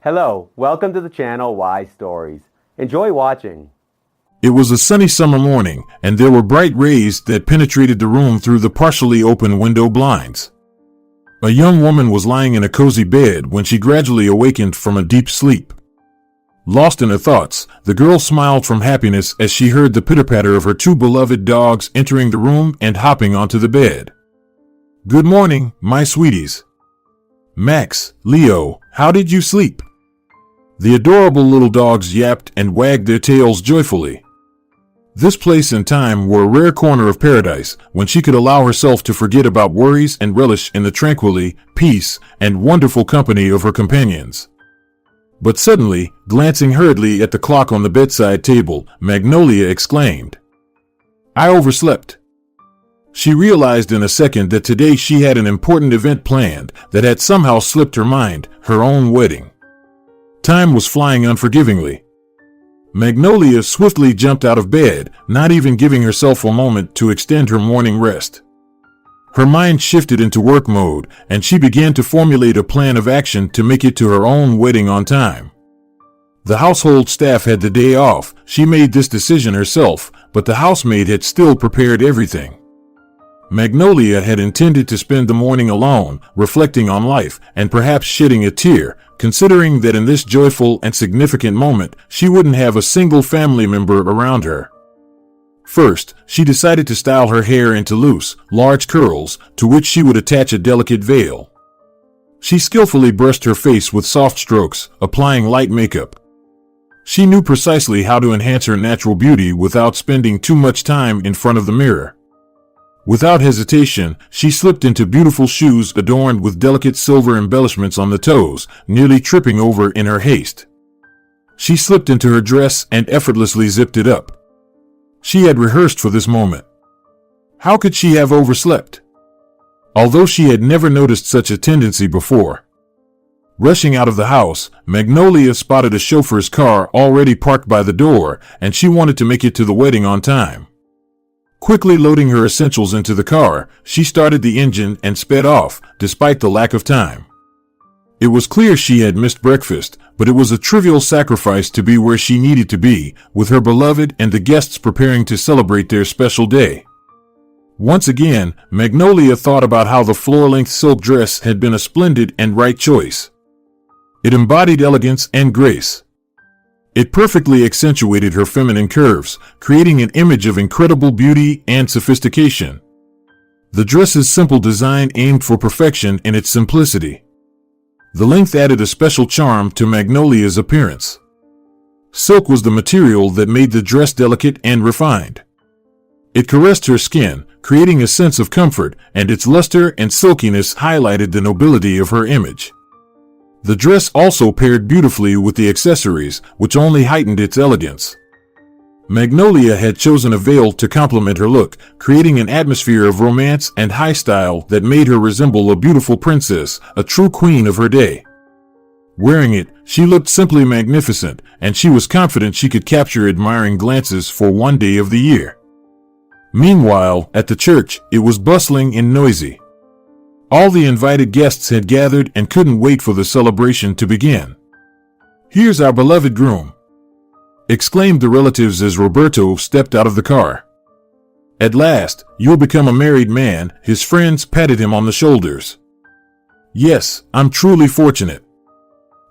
Hello, welcome to the channel Why Stories. Enjoy watching. It was a sunny summer morning, and there were bright rays that penetrated the room through the partially open window blinds. A young woman was lying in a cozy bed when she gradually awakened from a deep sleep. Lost in her thoughts, the girl smiled from happiness as she heard the pitter-patter of her two beloved dogs entering the room and hopping onto the bed. "Good morning, my sweeties. Max, Leo, how did you sleep?" The adorable little dogs yapped and wagged their tails joyfully. This place and time were a rare corner of paradise when she could allow herself to forget about worries and relish in the tranquilly, peace, and wonderful company of her companions. But suddenly, glancing hurriedly at the clock on the bedside table, Magnolia exclaimed, "I overslept." She realized in a second that today she had an important event planned that had somehow slipped her mind, her own wedding. Time was flying unforgivingly. Magnolia swiftly jumped out of bed, not even giving herself a moment to extend her morning rest. Her mind shifted into work mode, and she began to formulate a plan of action to make it to her own wedding on time. The household staff had the day off. She made this decision herself, but the housemaid had still prepared everything. Magnolia had intended to spend the morning alone, reflecting on life, and perhaps shedding a tear, considering that in this joyful and significant moment, she wouldn't have a single family member around her. First, she decided to style her hair into loose, large curls, to which she would attach a delicate veil. She skillfully brushed her face with soft strokes, applying light makeup. She knew precisely how to enhance her natural beauty without spending too much time in front of the mirror. Without hesitation, she slipped into beautiful shoes adorned with delicate silver embellishments on the toes, nearly tripping over in her haste. She slipped into her dress and effortlessly zipped it up. She had rehearsed for this moment. How could she have overslept? Although she had never noticed such a tendency before. Rushing out of the house, Magnolia spotted a chauffeur's car already parked by the door, and she wanted to make it to the wedding on time. Quickly loading her essentials into the car, she started the engine and sped off, despite the lack of time. It was clear she had missed breakfast, but it was a trivial sacrifice to be where she needed to be, with her beloved and the guests preparing to celebrate their special day. Once again, Magnolia thought about how the floor-length silk dress had been a splendid and right choice. It embodied elegance and grace. It perfectly accentuated her feminine curves, creating an image of incredible beauty and sophistication. The dress's simple design aimed for perfection in its simplicity. The length added a special charm to Magnolia's appearance. Silk was the material that made the dress delicate and refined. It caressed her skin, creating a sense of comfort, and its luster and silkiness highlighted the nobility of her image. The dress also paired beautifully with the accessories, which only heightened its elegance. Magnolia had chosen a veil to complement her look, creating an atmosphere of romance and high style that made her resemble a beautiful princess, a true queen of her day. Wearing it, she looked simply magnificent, and she was confident she could capture admiring glances for one day of the year. Meanwhile, at the church, it was bustling and noisy. All the invited guests had gathered and couldn't wait for the celebration to begin. "Here's our beloved groom," exclaimed the relatives as Roberto stepped out of the car. "At last, you'll become a married man," his friends patted him on the shoulders. "Yes, I'm truly fortunate.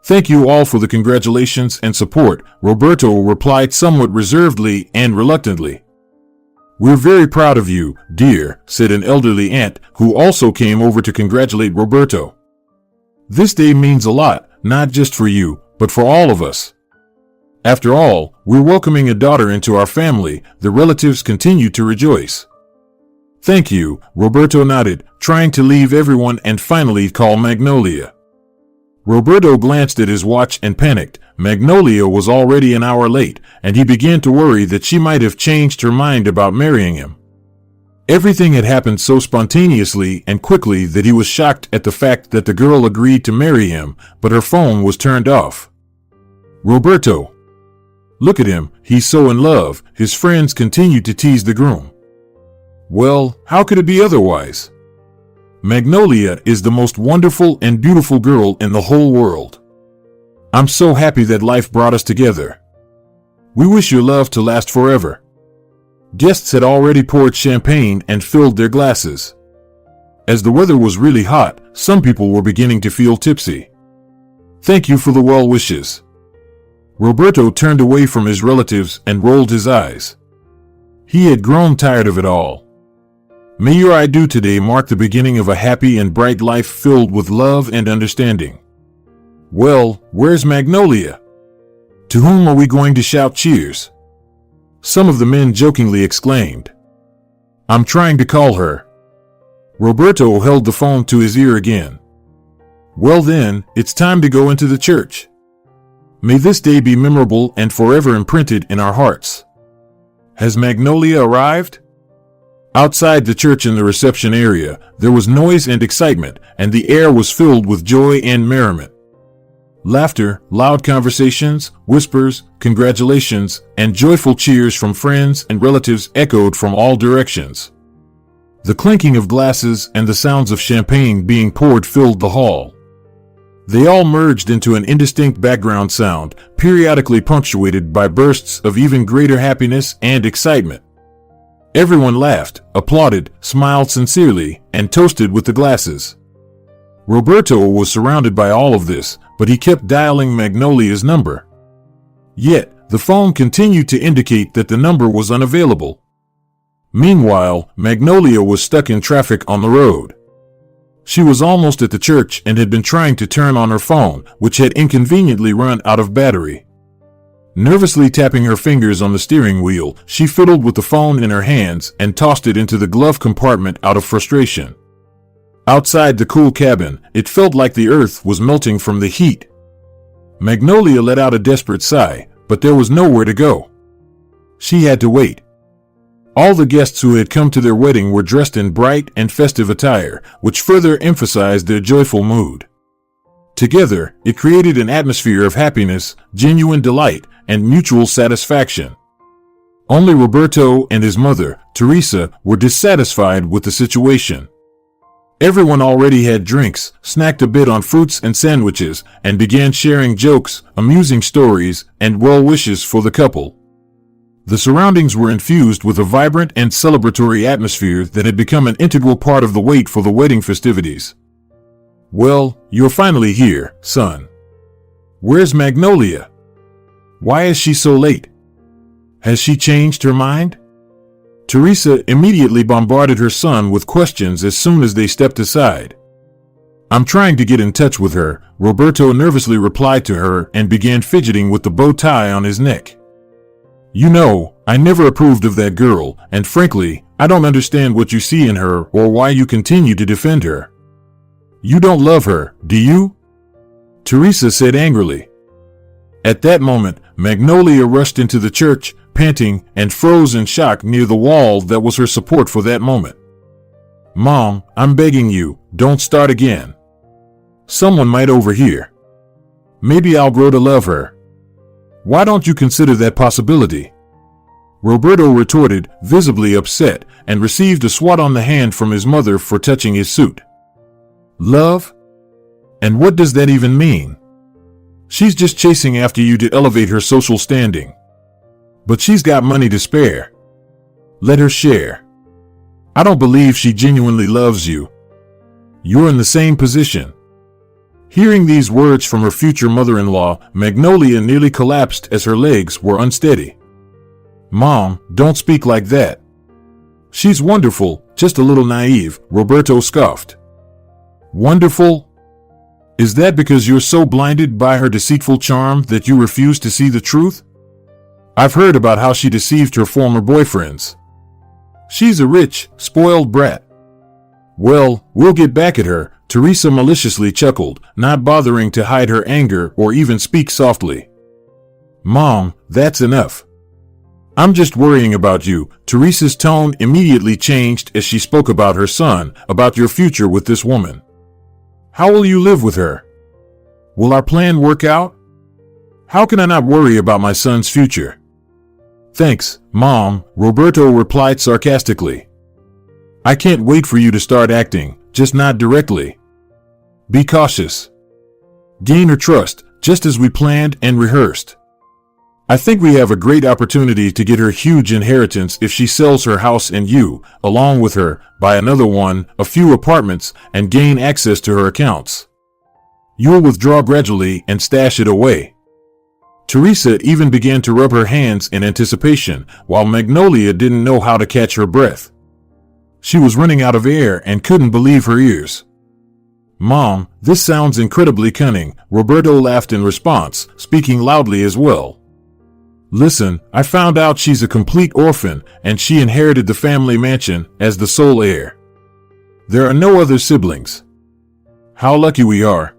Thank you all for the congratulations and support," Roberto replied somewhat reservedly and reluctantly. "We're very proud of you, dear," said an elderly aunt who also came over to congratulate Roberto. "This day means a lot, not just for you, but for all of us. After all, we're welcoming a daughter into our family," the relatives continued to rejoice. "Thank you," Roberto nodded, trying to leave everyone and finally call Magnolia. Roberto glanced at his watch and panicked. Magnolia was already an hour late, and he began to worry that she might have changed her mind about marrying him. Everything had happened so spontaneously and quickly that he was shocked at the fact that the girl agreed to marry him, but her phone was turned off. "Roberto, look at him, he's so in love," his friends continued to tease the groom. "Well, how could it be otherwise? Magnolia is the most wonderful and beautiful girl in the whole world. I'm so happy that life brought us together. We wish your love to last forever. Guests had already poured champagne and filled their glasses. As the weather was really hot, some people were beginning to feel tipsy. Thank you for the well wishes. Roberto turned away from his relatives and rolled his eyes. He had grown tired of it all. May your I do today mark the beginning of a happy and bright life filled with love and understanding. Well, where's Magnolia? To whom are we going to shout cheers? Some of the men jokingly exclaimed. I'm trying to call her. Roberto held the phone to his ear again. Well then, it's time to go into the church. May this day be memorable and forever imprinted in our hearts. Has Magnolia arrived? Outside the church in the reception area, there was noise and excitement, and the air was filled with joy and merriment. Laughter, loud conversations, whispers, congratulations, and joyful cheers from friends and relatives echoed from all directions. The clinking of glasses and the sounds of champagne being poured filled the hall. They all merged into an indistinct background sound, periodically punctuated by bursts of even greater happiness and excitement. Everyone laughed, applauded, smiled sincerely, and toasted with the glasses. Roberto was surrounded by all of this, but he kept dialing Magnolia's number. Yet, the phone continued to indicate that the number was unavailable. Meanwhile, Magnolia was stuck in traffic on the road. She was almost at the church and had been trying to turn on her phone, which had inconveniently run out of battery. Nervously tapping her fingers on the steering wheel, she fiddled with the phone in her hands and tossed it into the glove compartment out of frustration. Outside the cool cabin, it felt like the earth was melting from the heat. Magnolia let out a desperate sigh, but there was nowhere to go. She had to wait. All the guests who had come to their wedding were dressed in bright and festive attire, which further emphasized their joyful mood. Together, it created an atmosphere of happiness, genuine delight, and mutual satisfaction. Only Roberto and his mother, Teresa, were dissatisfied with the situation. Everyone already had drinks, snacked a bit on fruits and sandwiches, and began sharing jokes, amusing stories, and well wishes for the couple. The surroundings were infused with a vibrant and celebratory atmosphere that had become an integral part of the wait for the wedding festivities. Well, you're finally here, son. Where's Magnolia? Why is she so late? Has she changed her mind? Teresa immediately bombarded her son with questions as soon as they stepped aside. I'm trying to get in touch with her, Roberto nervously replied to her and began fidgeting with the bow tie on his neck. You know, I never approved of that girl, and frankly, I don't understand what you see in her or why you continue to defend her. You don't love her, do you? Teresa said angrily. At that moment, Magnolia rushed into the church, panting, and froze in shock near the wall that was her support for that moment. Mom, I'm begging you, don't start again. Someone might overhear. Maybe I'll grow to love her. Why don't you consider that possibility? Roberto retorted, visibly upset, and received a swat on the hand from his mother for touching his suit. Love? And what does that even mean? She's just chasing after you to elevate her social standing. But she's got money to spare. Let her share. I don't believe she genuinely loves you. You're in the same position. Hearing these words from her future mother-in-law, Magnolia nearly collapsed as her legs were unsteady. Mom, don't speak like that. She's wonderful, just a little naive, Roberto scoffed. Wonderful? Is that because you're so blinded by her deceitful charm that you refuse to see the truth? I've heard about how she deceived her former boyfriends. She's a rich, spoiled brat. Well, we'll get back at her, Teresa maliciously chuckled, not bothering to hide her anger or even speak softly. Mom, that's enough. I'm just worrying about you. Teresa's tone immediately changed as she spoke about her son, about your future with this woman. How will you live with her? Will our plan work out? How can I not worry about my son's future? Thanks, Mom, Roberto replied sarcastically. I can't wait for you to start acting, just not directly. Be cautious. Gain her trust, just as we planned and rehearsed. I think we have a great opportunity to get her huge inheritance if she sells her house and you, along with her, buy another one, a few apartments, and gain access to her accounts. You'll withdraw gradually and stash it away. Teresa even began to rub her hands in anticipation, while Magnolia didn't know how to catch her breath. She was running out of air and couldn't believe her ears. "Mom, this sounds incredibly cunning," Roberto laughed in response, speaking loudly as well. "Listen, I found out she's a complete orphan and she inherited the family mansion as the sole heir. There are no other siblings. How lucky we are.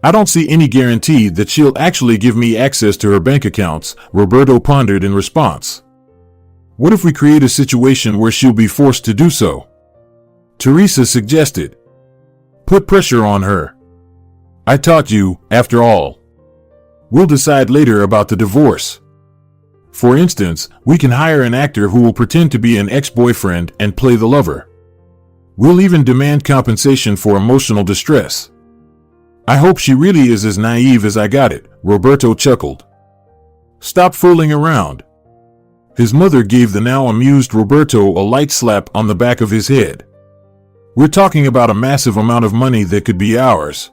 I don't see any guarantee that she'll actually give me access to her bank accounts," Roberto pondered in response. "What if we create a situation where she'll be forced to do so?" Teresa suggested. "Put pressure on her. I taught you, after all. We'll decide later about the divorce. For instance, we can hire an actor who will pretend to be an ex-boyfriend and play the lover. We'll even demand compensation for emotional distress." "I hope she really is as naive as I got it," Roberto chuckled. "Stop fooling around." His mother gave the now amused Roberto a light slap on the back of his head. "We're talking about a massive amount of money that could be ours.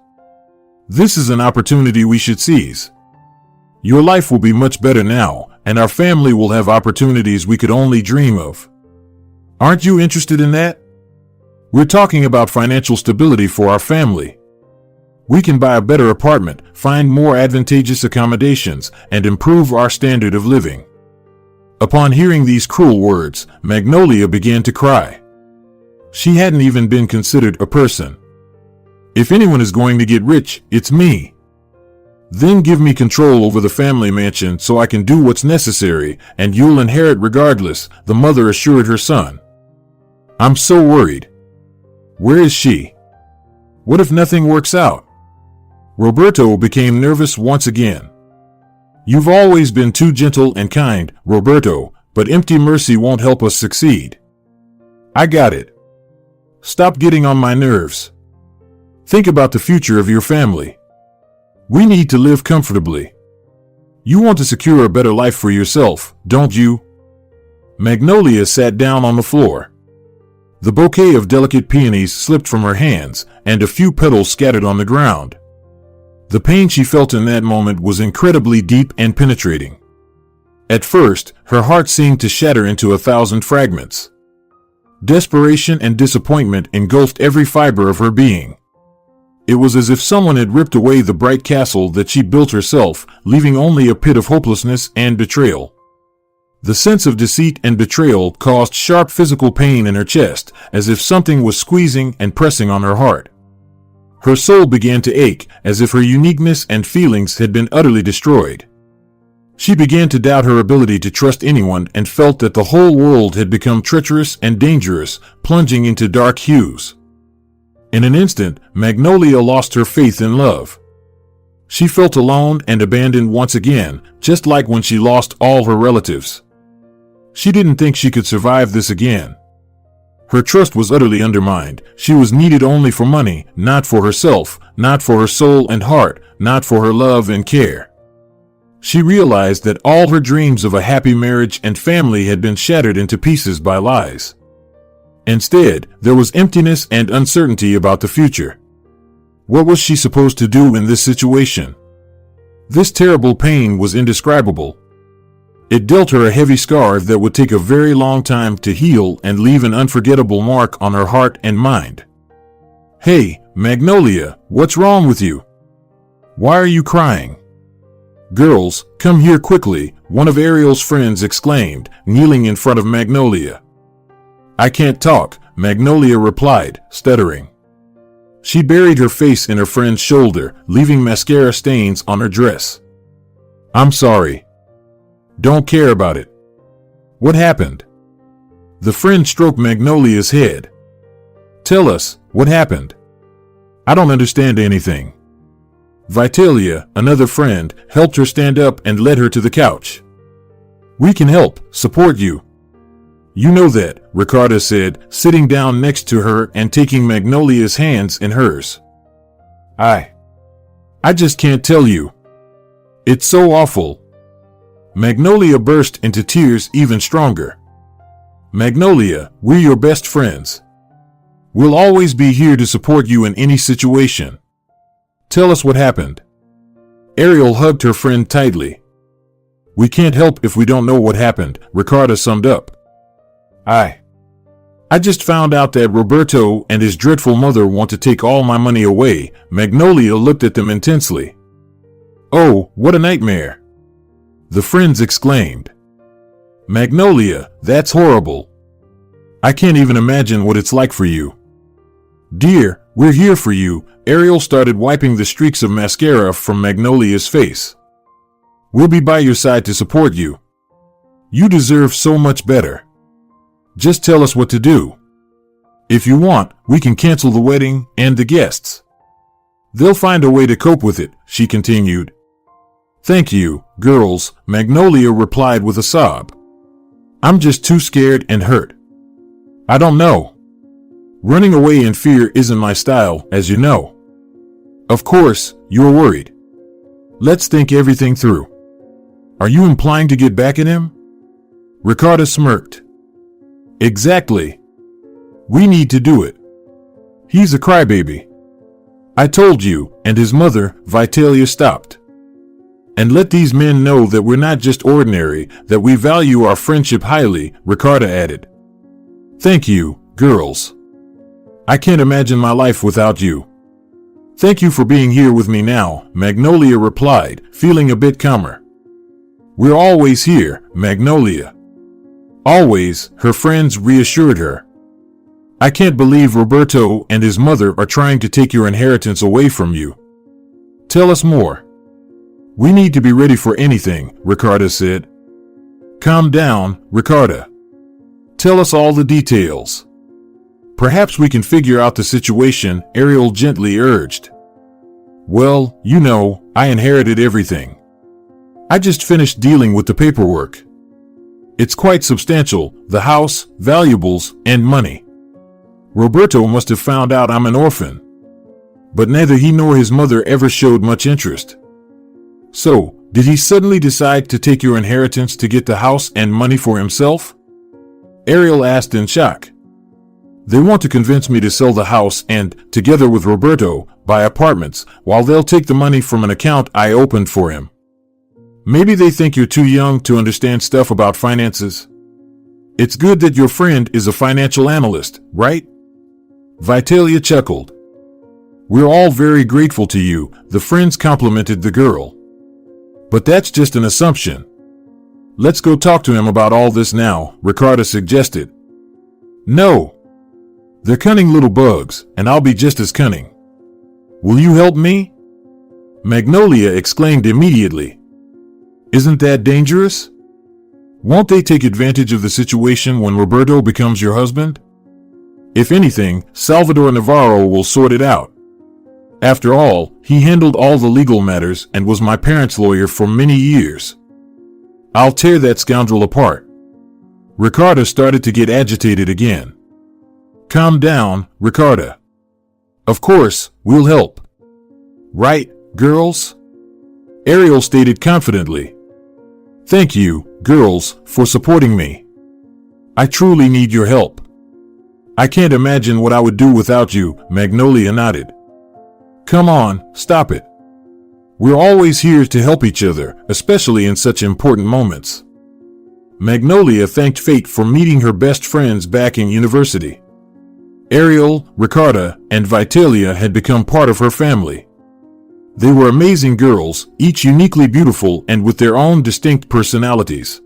This is an opportunity we should seize. Your life will be much better now, and our family will have opportunities we could only dream of. Aren't you interested in that? We're talking about financial stability for our family. We can buy a better apartment, find more advantageous accommodations, and improve our standard of living." Upon hearing these cruel words, Magnolia began to cry. She hadn't even been considered a person. "If anyone is going to get rich, it's me. Then give me control over the family mansion so I can do what's necessary, and you'll inherit regardless," the mother assured her son. "I'm so worried. Where is she? What if nothing works out?" Roberto became nervous once again. "You've always been too gentle and kind, Roberto, but empty mercy won't help us succeed. I got it. Stop getting on my nerves. Think about the future of your family. We need to live comfortably. You want to secure a better life for yourself, don't you?" Magnolia sat down on the floor. The bouquet of delicate peonies slipped from her hands, and a few petals scattered on the ground. The pain she felt in that moment was incredibly deep and penetrating. At first, her heart seemed to shatter into 1,000 fragments. Desperation and disappointment engulfed every fiber of her being. It was as if someone had ripped away the bright castle that she built herself, leaving only a pit of hopelessness and betrayal. The sense of deceit and betrayal caused sharp physical pain in her chest, as if something was squeezing and pressing on her heart. Her soul began to ache, as if her uniqueness and feelings had been utterly destroyed. She began to doubt her ability to trust anyone and felt that the whole world had become treacherous and dangerous, plunging into dark hues. In an instant, Magnolia lost her faith in love. She felt alone and abandoned once again, just like when she lost all her relatives. She didn't think she could survive this again. Her trust was utterly undermined. She was needed only for money, not for herself, not for her soul and heart, not for her love and care. She realized that all her dreams of a happy marriage and family had been shattered into pieces by lies. Instead, there was emptiness and uncertainty about the future. What was she supposed to do in this situation? This terrible pain was indescribable. It dealt her a heavy scar that would take a very long time to heal and leave an unforgettable mark on her heart and mind. "Hey, Magnolia, what's wrong with you? Why are you crying?" "Girls, come here quickly," one of Ariel's friends exclaimed, kneeling in front of Magnolia. "I can't talk," Magnolia replied, stuttering. She buried her face in her friend's shoulder, leaving mascara stains on her dress. "I'm sorry. Don't care about it. What happened?" The friend stroked Magnolia's head. "Tell us, what happened? I don't understand anything." Vitalia, another friend, helped her stand up and led her to the couch. "We can help, support you. You know that," Ricardo said, sitting down next to her and taking Magnolia's hands in hers. I just can't tell you. It's so awful. Magnolia burst into tears even stronger. Magnolia, we're your best friends. We'll always be here to support you in any situation. Tell us what happened. Ariel hugged her friend tightly. We can't help if we don't know what happened, Ricardo summed up. I just found out that Roberto and his dreadful mother want to take all my money away. Magnolia looked at them intensely. Oh, what a nightmare! The friends exclaimed. Magnolia, that's horrible. I can't even imagine what it's like for you. Dear, we're here for you. Ariel started wiping the streaks of mascara from Magnolia's face. We'll be by your side to support you. You deserve so much better. Just tell us what to do. If you want, we can cancel the wedding and the guests. They'll find a way to cope with it, she continued. Thank you, girls, Magnolia replied with a sob. I'm just too scared and hurt. I don't know. Running away in fear isn't my style, as you know. Of course, you're worried. Let's think everything through. Are you implying to get back at him? Ricardo smirked. Exactly. We need to do it. He's a crybaby. I told you, and his mother, Vitalia, stopped. And let these men know that we're not just ordinary, that we value our friendship highly, Ricardo added. Thank you, girls. I can't imagine my life without you. Thank you for being here with me now, Magnolia replied, feeling a bit calmer. We're always here, Magnolia. Always, her friends reassured her. I can't believe Roberto and his mother are trying to take your inheritance away from you. Tell us more. We need to be ready for anything, Ricardo said. Calm down, Ricardo. Tell us all the details. Perhaps we can figure out the situation, Ariel gently urged. Well, you know, I inherited everything. I just finished dealing with the paperwork. It's quite substantial, the house, valuables, and money. Roberto must have found out I'm an orphan. But neither he nor his mother ever showed much interest. So, did he suddenly decide to take your inheritance to get the house and money for himself? Ariel asked in shock. They want to convince me to sell the house and, together with Roberto, buy apartments, while they'll take the money from an account I opened for him. Maybe they think you're too young to understand stuff about finances. It's good that your friend is a financial analyst, right? Vitalia chuckled. We're all very grateful to you, the friends complimented the girl. But that's just an assumption. Let's go talk to him about all this now, Ricardo suggested. No. They're cunning little bugs, and I'll be just as cunning. Will you help me? Magnolia exclaimed immediately. Isn't that dangerous? Won't they take advantage of the situation when Roberto becomes your husband? If anything, Salvador Navarro will sort it out. After all, he handled all the legal matters and was my parents' lawyer for many years. I'll tear that scoundrel apart. Ricardo started to get agitated again. Calm down, Ricardo. Of course, we'll help. Right, girls? Ariel stated confidently. Thank you, girls, for supporting me. I truly need your help. I can't imagine what I would do without you, Magnolia nodded. Come on, stop it. We're always here to help each other, especially in such important moments. Magnolia thanked fate for meeting her best friends back in university. Ariel, Ricardo, and Vitalia had become part of her family. They were amazing girls, each uniquely beautiful and with their own distinct personalities.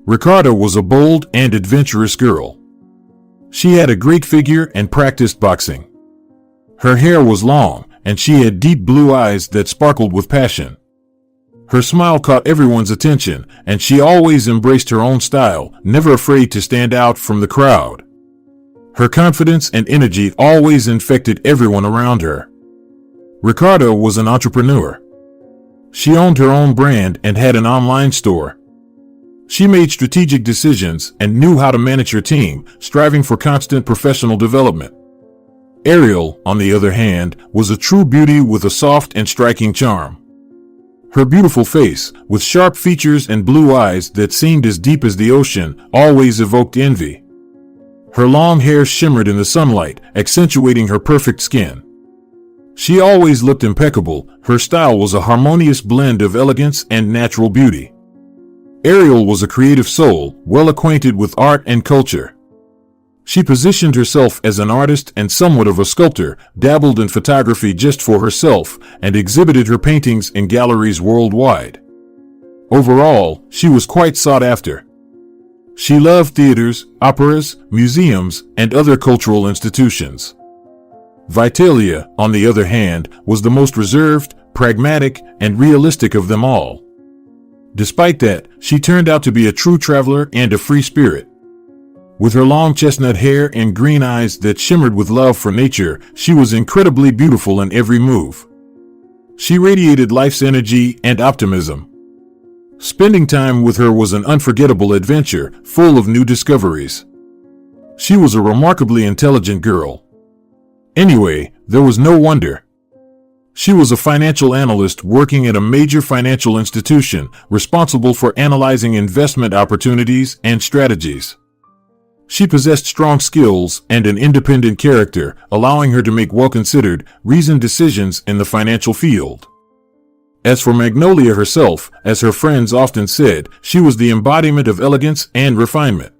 Ricardo was a bold and adventurous girl. She had a great figure and practiced boxing. Her hair was long, and she had deep blue eyes that sparkled with passion. Her smile caught everyone's attention, and she always embraced her own style, never afraid to stand out from the crowd. Her confidence and energy always infected everyone around her. Ricardo was an entrepreneur. She owned her own brand and had an online store. She made strategic decisions and knew how to manage her team, striving for constant professional development. Ariel, on the other hand, was a true beauty with a soft and striking charm. Her beautiful face, with sharp features and blue eyes that seemed as deep as the ocean, always evoked envy. Her long hair shimmered in the sunlight, accentuating her perfect skin. She always looked impeccable. Her style was a harmonious blend of elegance and natural beauty. Ariel was a creative soul, well acquainted with art and culture. She positioned herself as an artist and somewhat of a sculptor, dabbled in photography just for herself, and exhibited her paintings in galleries worldwide. Overall, she was quite sought after. She loved theaters, operas, museums, and other cultural institutions. Vitalia, on the other hand, was the most reserved, pragmatic, and realistic of them all. Despite that, she turned out to be a true traveler and a free spirit. With her long chestnut hair and green eyes that shimmered with love for nature, she was incredibly beautiful in every move. She radiated life's energy and optimism. Spending time with her was an unforgettable adventure, full of new discoveries. She was a remarkably intelligent girl. Anyway, there was no wonder. She was a financial analyst working at a major financial institution, responsible for analyzing investment opportunities and strategies. She possessed strong skills and an independent character, allowing her to make well-considered, reasoned decisions in the financial field. As for Magnolia herself, as her friends often said, she was the embodiment of elegance and refinement.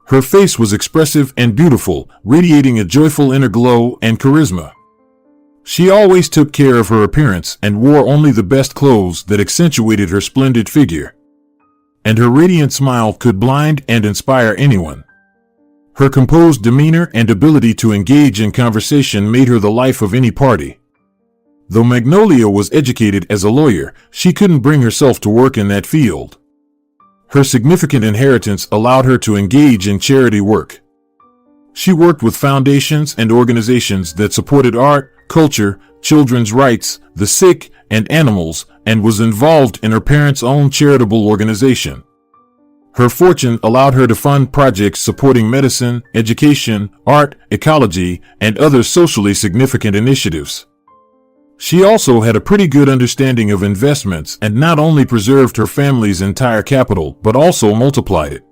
Her face was expressive and beautiful, radiating a joyful inner glow and charisma. She always took care of her appearance and wore only the best clothes that accentuated her splendid figure. And her radiant smile could blind and inspire anyone. Her composed demeanor and ability to engage in conversation made her the life of any party. Though Magnolia was educated as a lawyer, she couldn't bring herself to work in that field. Her significant inheritance allowed her to engage in charity work. She worked with foundations and organizations that supported art, culture, children's rights, the sick, and animals, and was involved in her parents' own charitable organization. Her fortune allowed her to fund projects supporting medicine, education, art, ecology, and other socially significant initiatives. She also had a pretty good understanding of investments and not only preserved her family's entire capital but also multiplied it.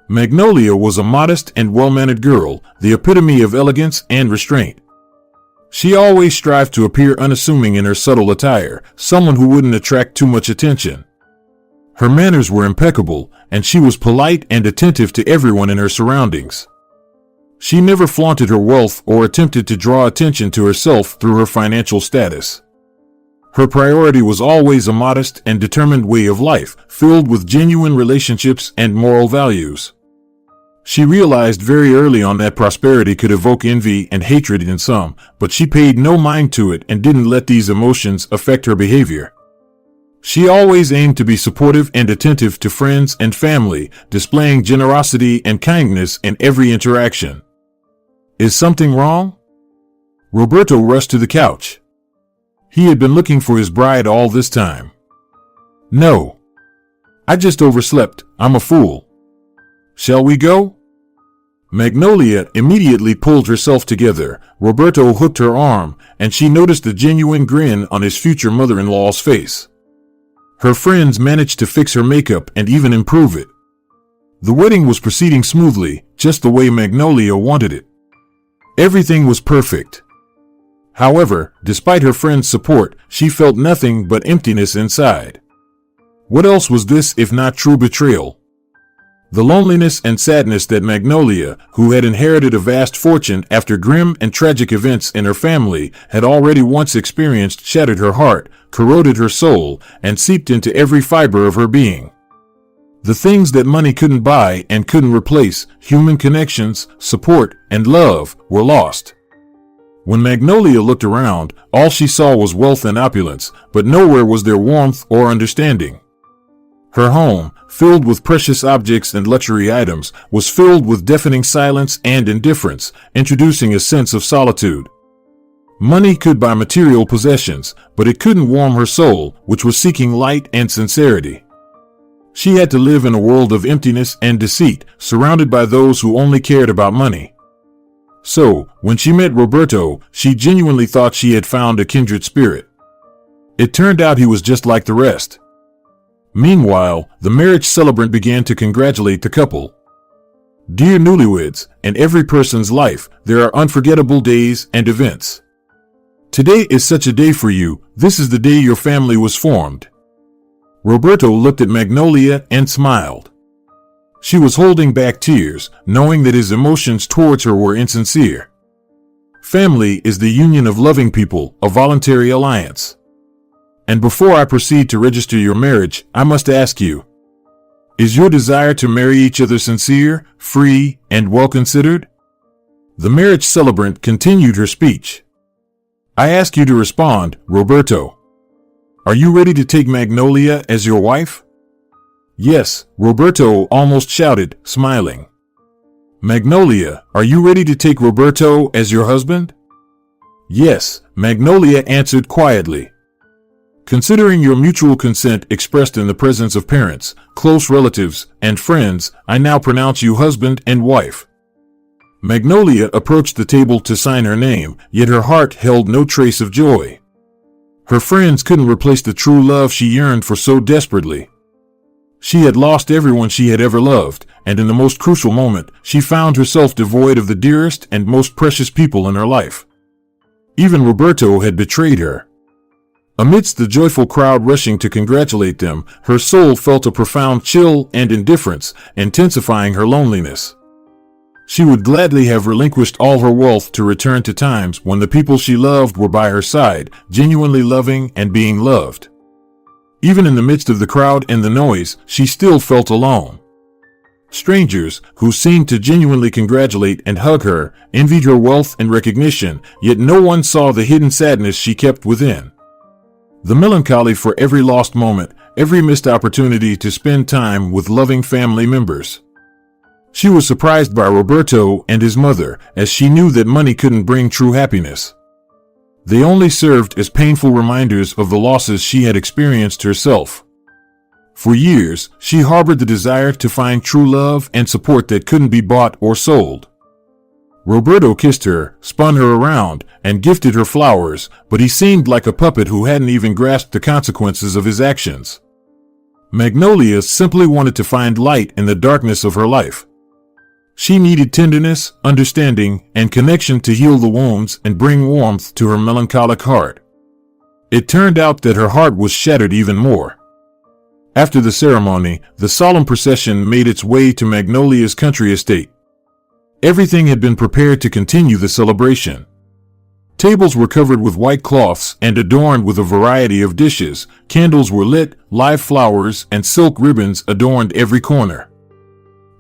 Magnolia was a modest and well-mannered girl, the epitome of elegance and restraint. She always strived to appear unassuming in her subtle attire, someone who wouldn't attract too much attention. Her manners were impeccable, and she was polite and attentive to everyone in her surroundings. She never flaunted her wealth or attempted to draw attention to herself through her financial status. Her priority was always a modest and determined way of life, filled with genuine relationships and moral values. She realized very early on that prosperity could evoke envy and hatred in some, but she paid no mind to it and didn't let these emotions affect her behavior. She always aimed to be supportive and attentive to friends and family, displaying generosity and kindness in every interaction. Is something wrong? Roberto rushed to the couch. He had been looking for his bride all this time. No. I just overslept. I'm a fool. Shall we go? Magnolia immediately pulled herself together. Roberto hooked her arm, and she noticed a genuine grin on his future mother-in-law's face. Her friends managed to fix her makeup and even improve it. The wedding was proceeding smoothly, just the way Magnolia wanted it. Everything was perfect. However, despite her friends' support, she felt nothing but emptiness inside. What else was this if not true betrayal? The loneliness and sadness that Magnolia, who had inherited a vast fortune after grim and tragic events in her family, had already once experienced shattered her heart, corroded her soul, and seeped into every fiber of her being. The things that money couldn't buy and couldn't replace, human connections, support, and love, were lost. When Magnolia looked around, all she saw was wealth and opulence, but nowhere was there warmth or understanding. Her home, filled with precious objects and luxury items, was filled with deafening silence and indifference, introducing a sense of solitude. Money could buy material possessions, but it couldn't warm her soul, which was seeking light and sincerity. She had to live in a world of emptiness and deceit, surrounded by those who only cared about money. So, when she met Roberto, she genuinely thought she had found a kindred spirit. It turned out he was just like the rest. Meanwhile, the marriage celebrant began to congratulate the couple. Dear newlyweds, in every person's life, there are unforgettable days and events. Today is such a day for you. This is the day your family was formed. Roberto looked at Magnolia and smiled. She was holding back tears, knowing that his emotions towards her were insincere. Family is the union of loving people, a voluntary alliance. And before I proceed to register your marriage, I must ask you, is your desire to marry each other sincere, free, and well considered? The marriage celebrant continued her speech. I ask you to respond, Roberto. Are you ready to take Magnolia as your wife? Yes, Roberto almost shouted, smiling. Magnolia, are you ready to take Roberto as your husband? Yes, Magnolia answered quietly. Considering your mutual consent expressed in the presence of parents, close relatives, and friends, I now pronounce you husband and wife. Magnolia approached the table to sign her name, yet her heart held no trace of joy. Her friends couldn't replace the true love she yearned for so desperately. She had lost everyone she had ever loved, and in the most crucial moment, she found herself devoid of the dearest and most precious people in her life. Even Roberto had betrayed her. Amidst the joyful crowd rushing to congratulate them, her soul felt a profound chill and indifference, intensifying her loneliness. She would gladly have relinquished all her wealth to return to times when the people she loved were by her side, genuinely loving and being loved. Even in the midst of the crowd and the noise, she still felt alone. Strangers, who seemed to genuinely congratulate and hug her, envied her wealth and recognition, yet no one saw the hidden sadness she kept within. The melancholy for every lost moment, every missed opportunity to spend time with loving family members. She was surprised by Roberto and his mother, as she knew that money couldn't bring true happiness. They only served as painful reminders of the losses she had experienced herself. For years, she harbored the desire to find true love and support that couldn't be bought or sold. Roberto kissed her, spun her around, and gifted her flowers, but he seemed like a puppet who hadn't even grasped the consequences of his actions. Magnolia simply wanted to find light in the darkness of her life. She needed tenderness, understanding, and connection to heal the wounds and bring warmth to her melancholic heart. It turned out that her heart was shattered even more. After the ceremony, the solemn procession made its way to Magnolia's country estate. Everything had been prepared to continue the celebration. Tables were covered with white cloths and adorned with a variety of dishes. Candles were lit, live flowers and silk ribbons adorned every corner.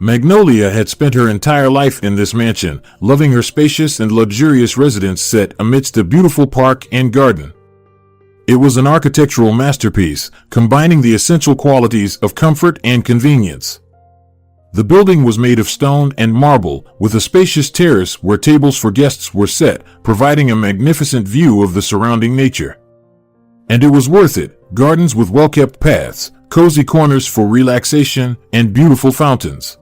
Magnolia had spent her entire life in this mansion, loving her spacious and luxurious residence set amidst a beautiful park and garden. It was an architectural masterpiece, combining the essential qualities of comfort and convenience. The building was made of stone and marble, with a spacious terrace where tables for guests were set, providing a magnificent view of the surrounding nature. And it was worth it: gardens with well-kept paths, cozy corners for relaxation, and beautiful fountains.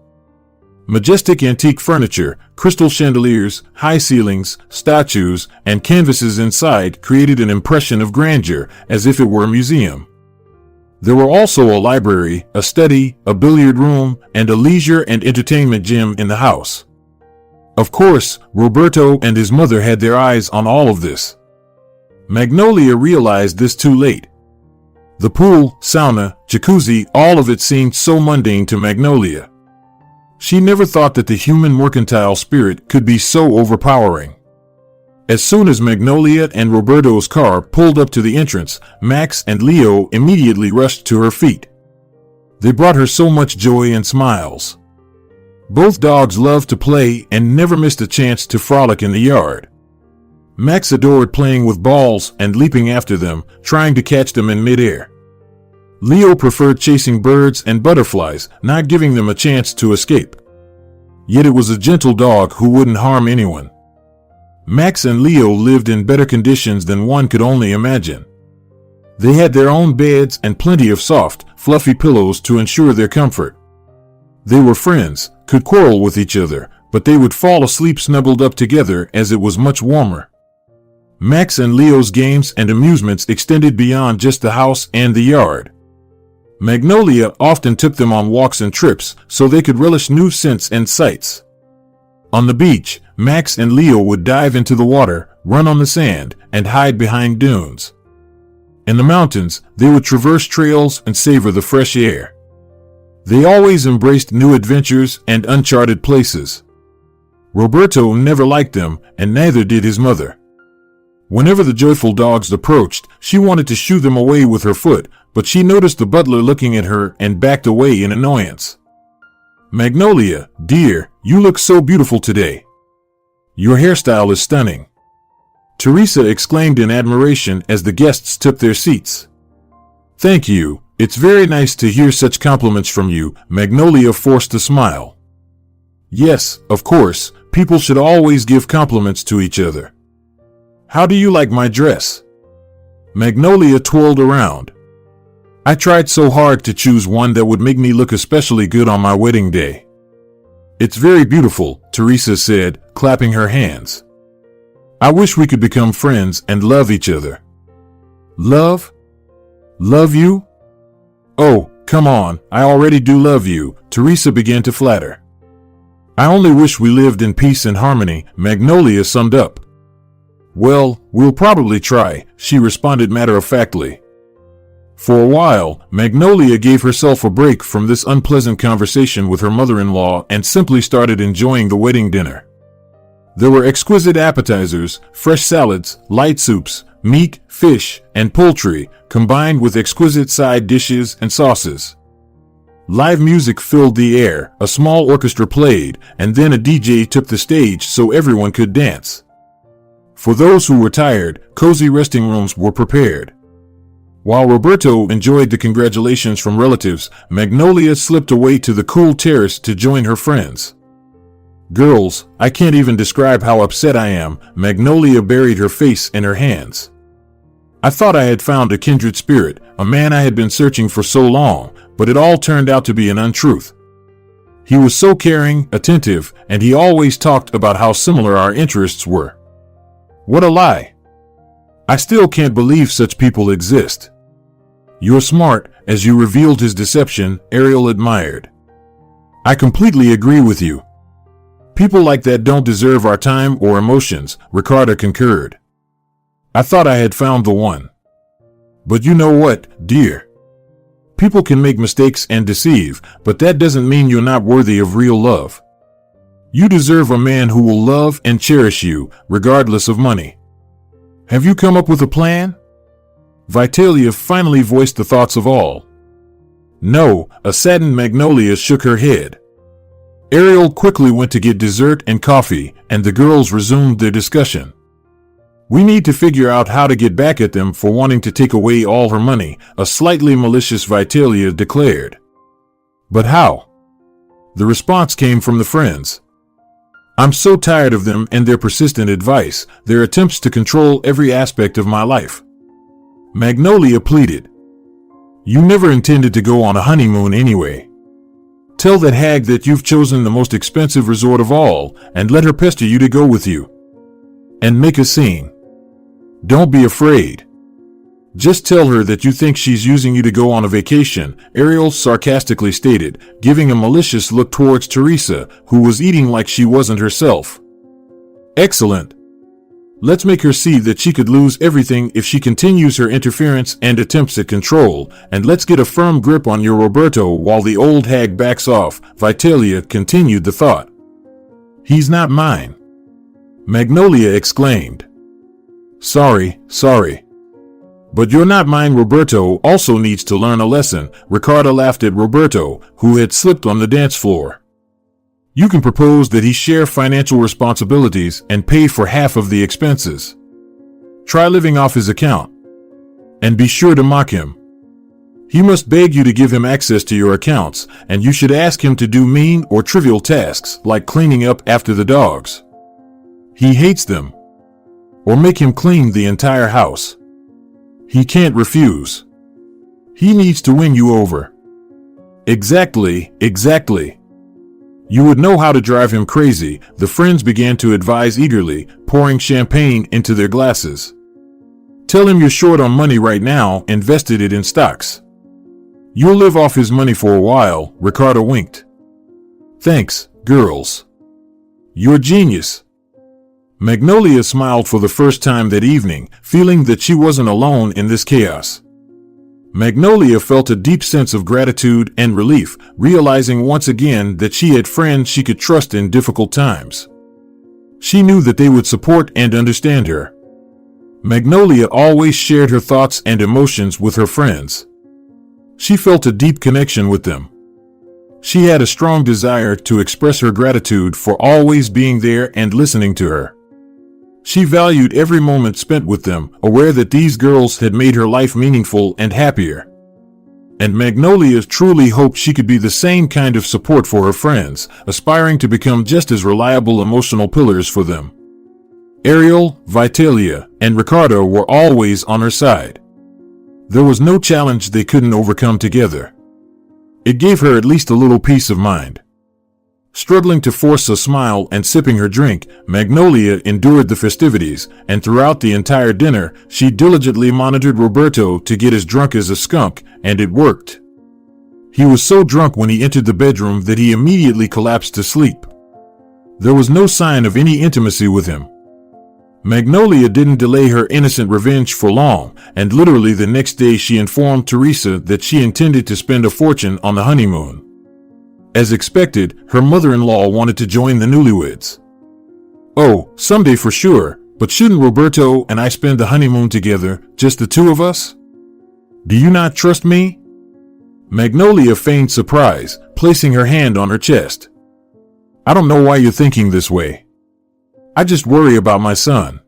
Majestic antique furniture, crystal chandeliers, high ceilings, statues, and canvases inside created an impression of grandeur, as if it were a museum. There were also a library, a study, a billiard room, and a leisure and entertainment gym in the house. Of course, Roberto and his mother had their eyes on all of this. Magnolia realized this too late. The pool, sauna, jacuzzi, all of it seemed so mundane to Magnolia. She never thought that the human mercantile spirit could be so overpowering. As soon as Magnolia and Roberto's car pulled up to the entrance, Max and Leo immediately rushed to her feet. They brought her so much joy and smiles. Both dogs loved to play and never missed a chance to frolic in the yard. Max adored playing with balls and leaping after them, trying to catch them in midair. Leo preferred chasing birds and butterflies, not giving them a chance to escape. Yet it was a gentle dog who wouldn't harm anyone. Max and Leo lived in better conditions than one could only imagine. They had their own beds and plenty of soft, fluffy pillows to ensure their comfort. They were friends, could quarrel with each other, but they would fall asleep snuggled up together as it was much warmer. Max and Leo's games and amusements extended beyond just the house and the yard. Magnolia often took them on walks and trips so they could relish new scents and sights. On the beach, Max and Leo would dive into the water, run on the sand, and hide behind dunes. In the mountains, they would traverse trails and savor the fresh air. They always embraced new adventures and uncharted places. Roberto never liked them, and neither did his mother. Whenever the joyful dogs approached, she wanted to shoo them away with her foot, but she noticed the butler looking at her and backed away in annoyance. "Magnolia, dear, you look so beautiful today. Your hairstyle is stunning," Teresa exclaimed in admiration as the guests took their seats. "Thank you. It's very nice to hear such compliments from you," Magnolia forced a smile. "Yes, of course, people should always give compliments to each other. How do you like my dress?" Magnolia twirled around. "I tried so hard to choose one that would make me look especially good on my wedding day." "It's very beautiful," Teresa said, clapping her hands. "I wish we could become friends and love each other." "Love? Love you? Oh, come on, I already do love you," Teresa began to flatter. "I only wish we lived in peace and harmony," Magnolia summed up. "Well, we'll probably try," she responded matter-of-factly. For a while, Magnolia gave herself a break from this unpleasant conversation with her mother-in-law and simply started enjoying the wedding dinner. There were exquisite appetizers, fresh salads, light soups, meat, fish, and poultry, combined with exquisite side dishes and sauces. Live music filled the air, a small orchestra played, and then a DJ took the stage so everyone could dance. For those who were tired, cozy resting rooms were prepared. While Roberto enjoyed the congratulations from relatives, Magnolia slipped away to the cool terrace to join her friends. "Girls, I can't even describe how upset I am," Magnolia buried her face in her hands. "I thought I had found a kindred spirit, a man I had been searching for so long, but it all turned out to be an untruth. He was so caring, attentive, and he always talked about how similar our interests were. What a lie. I still can't believe such people exist." "You're smart," as you revealed his deception, Ariel admired. "I completely agree with you. People like that don't deserve our time or emotions," Ricardo concurred. "I thought I had found the one. But you know what, dear? People can make mistakes and deceive, but that doesn't mean you're not worthy of real love. You deserve a man who will love and cherish you, regardless of money. Have you come up with a plan?" Vitalia finally voiced the thoughts of all. "No," a saddened Magnolia shook her head. Ariel quickly went to get dessert and coffee, and the girls resumed their discussion. "We need to figure out how to get back at them for wanting to take away all her money," a slightly malicious Vitalia declared. "But how?" The response came from the friends. "I'm so tired of them and their persistent advice, their attempts to control every aspect of my life." Magnolia pleaded. "You never intended to go on a honeymoon anyway. Tell that hag that you've chosen the most expensive resort of all, and let her pester you to go with you. And make a scene. Don't be afraid. Just tell her that you think she's using you to go on a vacation," Ariel sarcastically stated, giving a malicious look towards Teresa, who was eating like she wasn't herself. "Excellent. Let's make her see that she could lose everything if she continues her interference and attempts at control, and let's get a firm grip on your Roberto while the old hag backs off," Vitalia continued the thought. "He's not mine," Magnolia exclaimed. Sorry. "But you're not mine. Roberto also needs to learn a lesson," Ricardo laughed at Roberto, who had slipped on the dance floor. "You can propose that he share financial responsibilities and pay for half of the expenses. Try living off his account. And be sure to mock him. He must beg you to give him access to your accounts, and you should ask him to do mean or trivial tasks like cleaning up after the dogs. He hates them. Or make him clean the entire house. He can't refuse. He needs to win you over." Exactly. You would know how to drive him crazy, the friends began to advise eagerly, pouring champagne into their glasses. Tell him you're short on money right now, invested it in stocks. You'll live off his money for a while, Ricardo winked. Thanks, girls. You're genius. Magnolia smiled for the first time that evening, feeling that she wasn't alone in this chaos. Magnolia felt a deep sense of gratitude and relief, realizing once again that she had friends she could trust in difficult times. She knew that they would support and understand her. Magnolia always shared her thoughts and emotions with her friends. She felt a deep connection with them. She had a strong desire to express her gratitude for always being there and listening to her. She valued every moment spent with them, aware that these girls had made her life meaningful and happier. And Magnolia truly hoped she could be the same kind of support for her friends, aspiring to become just as reliable emotional pillars for them. Ariel, Vitalia, and Ricardo were always on her side. There was no challenge they couldn't overcome together. It gave her at least a little peace of mind. Struggling to force a smile and sipping her drink, Magnolia endured the festivities, and throughout the entire dinner, she diligently monitored Roberto to get as drunk as a skunk, and it worked. He was so drunk when he entered the bedroom that he immediately collapsed to sleep. There was no sign of any intimacy with him. Magnolia didn't delay her innocent revenge for long, and literally the next day she informed Teresa that she intended to spend a fortune on the honeymoon. As expected, her mother-in-law wanted to join the newlyweds. Oh, someday for sure, but shouldn't Roberto and I spend the honeymoon together, just the two of us? Do you not trust me? Magnolia feigned surprise, placing her hand on her chest. I don't know why you're thinking this way. I just worry about my son.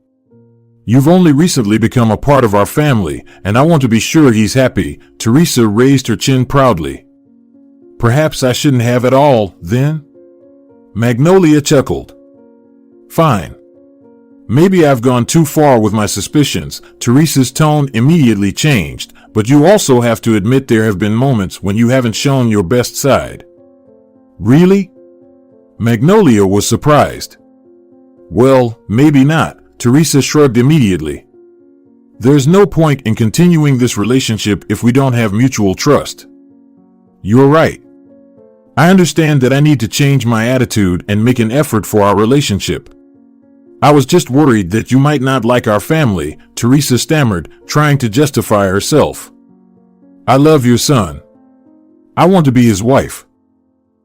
You've only recently become a part of our family, and I want to be sure he's happy. Teresa raised her chin proudly. Perhaps I shouldn't have it all, then? Magnolia chuckled. Fine. Maybe I've gone too far with my suspicions. Teresa's tone immediately changed, but you also have to admit there have been moments when you haven't shown your best side. Really? Magnolia was surprised. Well, maybe not, Teresa shrugged immediately. There's no point in continuing this relationship if we don't have mutual trust. You're right. I understand that I need to change my attitude and make an effort for our relationship. I was just worried that you might not like our family, Teresa stammered, trying to justify herself. I love your son. I want to be his wife.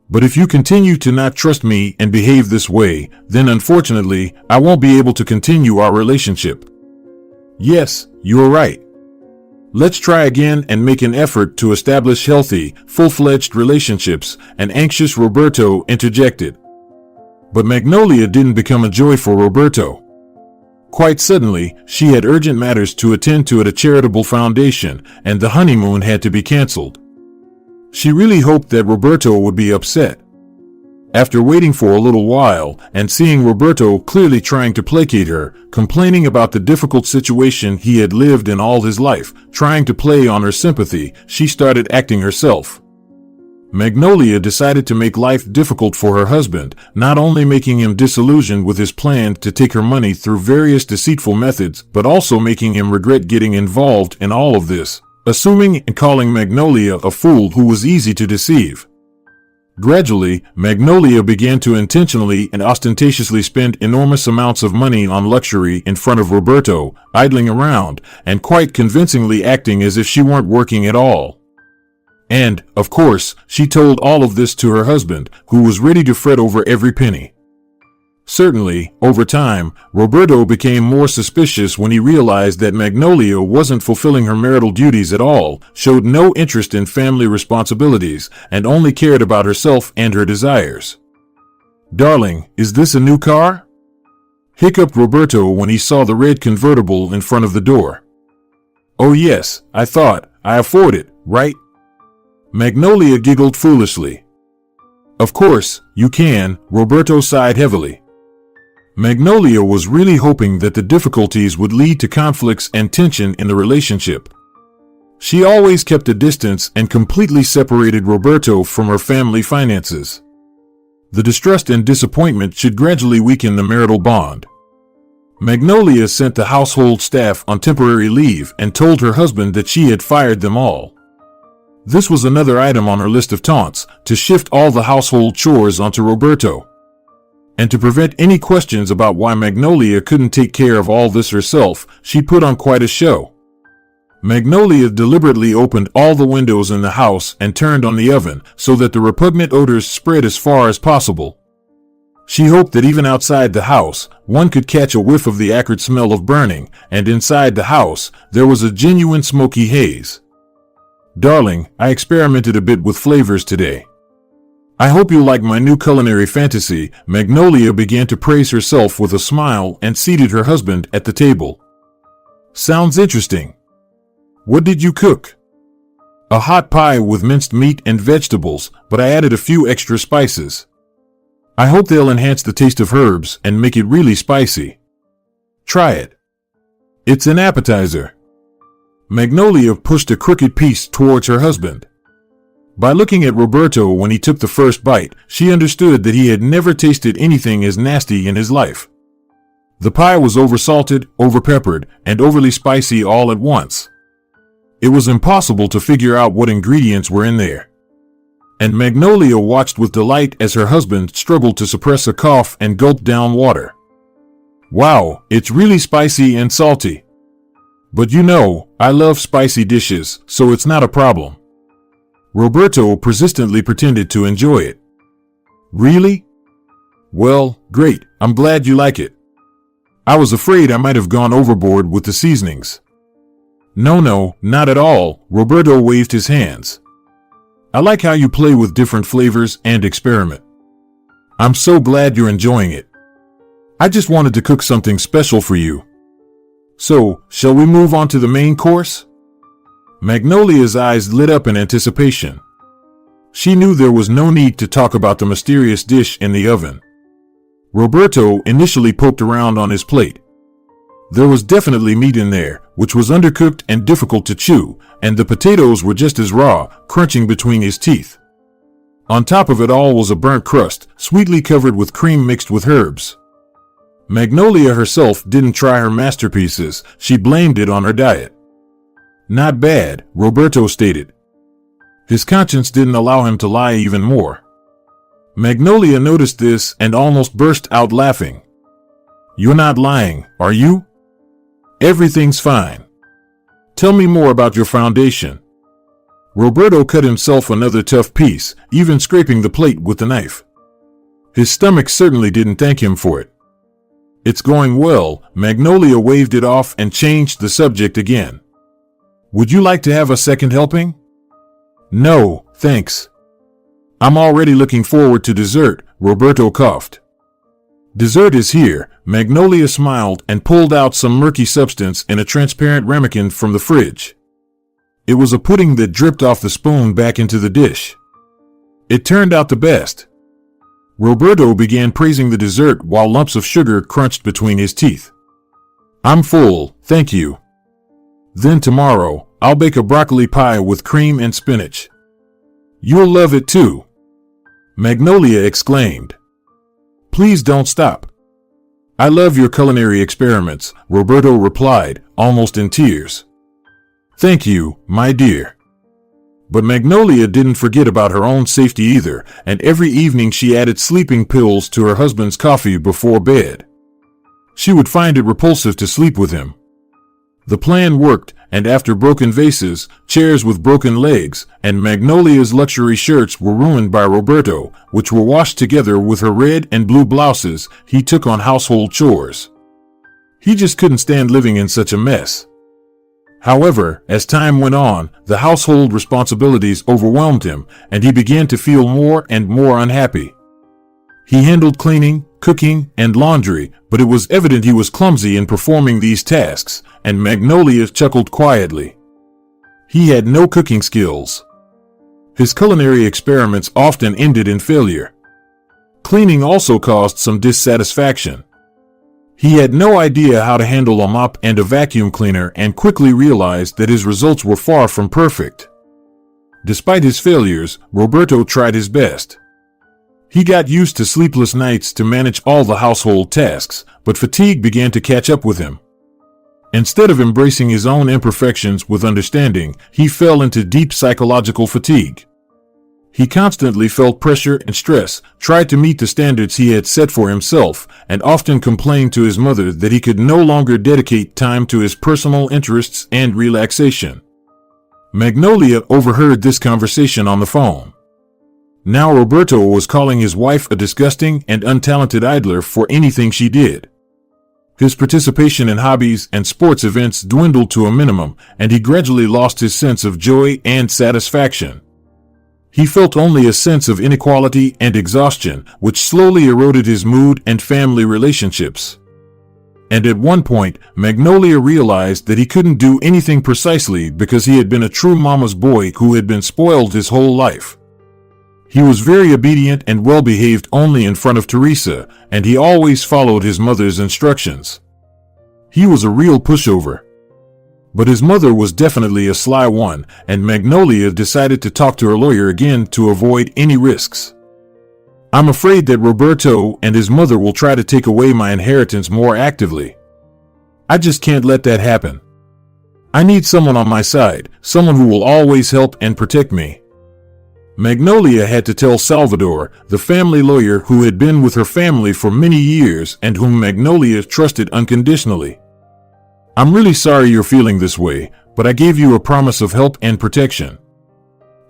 But if you continue to not trust me and behave this way, then unfortunately, I won't be able to continue our relationship. Yes, you're right. Let's try again and make an effort to establish healthy, full-fledged relationships, an anxious Roberto interjected. But Magnolia didn't become a joy for Roberto. Quite suddenly, she had urgent matters to attend to at a charitable foundation, and the honeymoon had to be canceled. She really hoped that Roberto would be upset. After waiting for a little while and seeing Roberto clearly trying to placate her, complaining about the difficult situation he had lived in all his life, trying to play on her sympathy, she started acting herself. Magnolia decided to make life difficult for her husband, not only making him disillusioned with his plan to take her money through various deceitful methods, but also making him regret getting involved in all of this, assuming and calling Magnolia a fool who was easy to deceive. Gradually, Magnolia began to intentionally and ostentatiously spend enormous amounts of money on luxury in front of Roberto, idling around, and quite convincingly acting as if she weren't working at all. And, of course, she told all of this to her husband, who was ready to fret over every penny. Certainly, over time, Roberto became more suspicious when he realized that Magnolia wasn't fulfilling her marital duties at all, showed no interest in family responsibilities, and only cared about herself and her desires. Darling, is this a new car? Hiccuped Roberto when he saw the red convertible in front of the door. Oh yes, I thought, I afford it, right? Magnolia giggled foolishly. Of course, you can, Roberto sighed heavily. Magnolia was really hoping that the difficulties would lead to conflicts and tension in the relationship. She always kept a distance and completely separated Roberto from her family finances. The distrust and disappointment should gradually weaken the marital bond. Magnolia sent the household staff on temporary leave and told her husband that she had fired them all. This was another item on her list of taunts, to shift all the household chores onto Roberto. And to prevent any questions about why Magnolia couldn't take care of all this herself, she put on quite a show. Magnolia deliberately opened all the windows in the house and turned on the oven so that the repugnant odors spread as far as possible. She hoped that even outside the house, one could catch a whiff of the acrid smell of burning, and inside the house, there was a genuine smoky haze. Darling, I experimented a bit with flavors today. I hope you like my new culinary fantasy. Magnolia began to praise herself with a smile and seated her husband at the table. Sounds interesting. What did you cook? A hot pie with minced meat and vegetables, but I added a few extra spices. I hope they'll enhance the taste of herbs and make it really spicy. Try it. It's an appetizer. Magnolia pushed a crooked piece towards her husband. By looking at Roberto when he took the first bite, she understood that he had never tasted anything as nasty in his life. The pie was oversalted, overpeppered, and overly spicy all at once. It was impossible to figure out what ingredients were in there. And Magnolia watched with delight as her husband struggled to suppress a cough and gulped down water. Wow, it's really spicy and salty. But you know, I love spicy dishes, so it's not a problem. Roberto persistently pretended to enjoy it. Really? Well, great, I'm glad you like it. I was afraid I might have gone overboard with the seasonings. No, not at all, Roberto waved his hands. I like how you play with different flavors and experiment. I'm so glad you're enjoying it. I just wanted to cook something special for you. So, shall we move on to the main course? Magnolia's eyes lit up in anticipation. She knew there was no need to talk about the mysterious dish in the oven. Roberto initially poked around on his plate. There was definitely meat in there, which was undercooked and difficult to chew, and the potatoes were just as raw, crunching between his teeth. On top of it all was a burnt crust, sweetly covered with cream mixed with herbs. Magnolia herself didn't try her masterpieces, she blamed it on her diet. Not bad, Roberto stated. His conscience didn't allow him to lie even more. Magnolia noticed this and almost burst out laughing. You're not lying, are you? Everything's fine. Tell me more about your foundation. Roberto cut himself another tough piece, even scraping the plate with the knife. His stomach certainly didn't thank him for it. It's going well, Magnolia waved it off and changed the subject again. Would you like to have a second helping? No, thanks. I'm already looking forward to dessert, Roberto coughed. Dessert is here, Magnolia smiled and pulled out some murky substance in a transparent ramekin from the fridge. It was a pudding that dripped off the spoon back into the dish. It turned out the best. Roberto began praising the dessert while lumps of sugar crunched between his teeth. I'm full, thank you. Then tomorrow, I'll bake a broccoli pie with cream and spinach. You'll love it too. Magnolia exclaimed. Please don't stop. I love your culinary experiments, Roberto replied, almost in tears. Thank you, my dear. But Magnolia didn't forget about her own safety either, and every evening she added sleeping pills to her husband's coffee before bed. She would find it repulsive to sleep with him. The plan worked, and after broken vases, chairs with broken legs, and Magnolia's luxury shirts were ruined by Roberto, which were washed together with her red and blue blouses, he took on household chores. He just couldn't stand living in such a mess. However, as time went on, the household responsibilities overwhelmed him, and he began to feel more and more unhappy. He handled cleaning, cooking, and laundry, but it was evident he was clumsy in performing these tasks, and Magnolia chuckled quietly. He had no cooking skills. His culinary experiments often ended in failure. Cleaning also caused some dissatisfaction. He had no idea how to handle a mop and a vacuum cleaner and quickly realized that his results were far from perfect. Despite his failures, Roberto tried his best. He got used to sleepless nights to manage all the household tasks, but fatigue began to catch up with him. Instead of embracing his own imperfections with understanding, he fell into deep psychological fatigue. He constantly felt pressure and stress, tried to meet the standards he had set for himself, and often complained to his mother that he could no longer dedicate time to his personal interests and relaxation. Magnolia overheard this conversation on the phone. Now Roberto was calling his wife a disgusting and untalented idler for anything she did. His participation in hobbies and sports events dwindled to a minimum, and he gradually lost his sense of joy and satisfaction. He felt only a sense of inequality and exhaustion, which slowly eroded his mood and family relationships. And at one point, Magnolia realized that he couldn't do anything precisely because he had been a true mama's boy who had been spoiled his whole life. He was very obedient and well-behaved only in front of Teresa, and he always followed his mother's instructions. He was a real pushover. But his mother was definitely a sly one, and Magnolia decided to talk to her lawyer again to avoid any risks. I'm afraid that Roberto and his mother will try to take away my inheritance more actively. I just can't let that happen. I need someone on my side, someone who will always help and protect me. Magnolia had to tell Salvador, the family lawyer who had been with her family for many years and whom Magnolia trusted unconditionally. I'm really sorry you're feeling this way, but I gave you a promise of help and protection.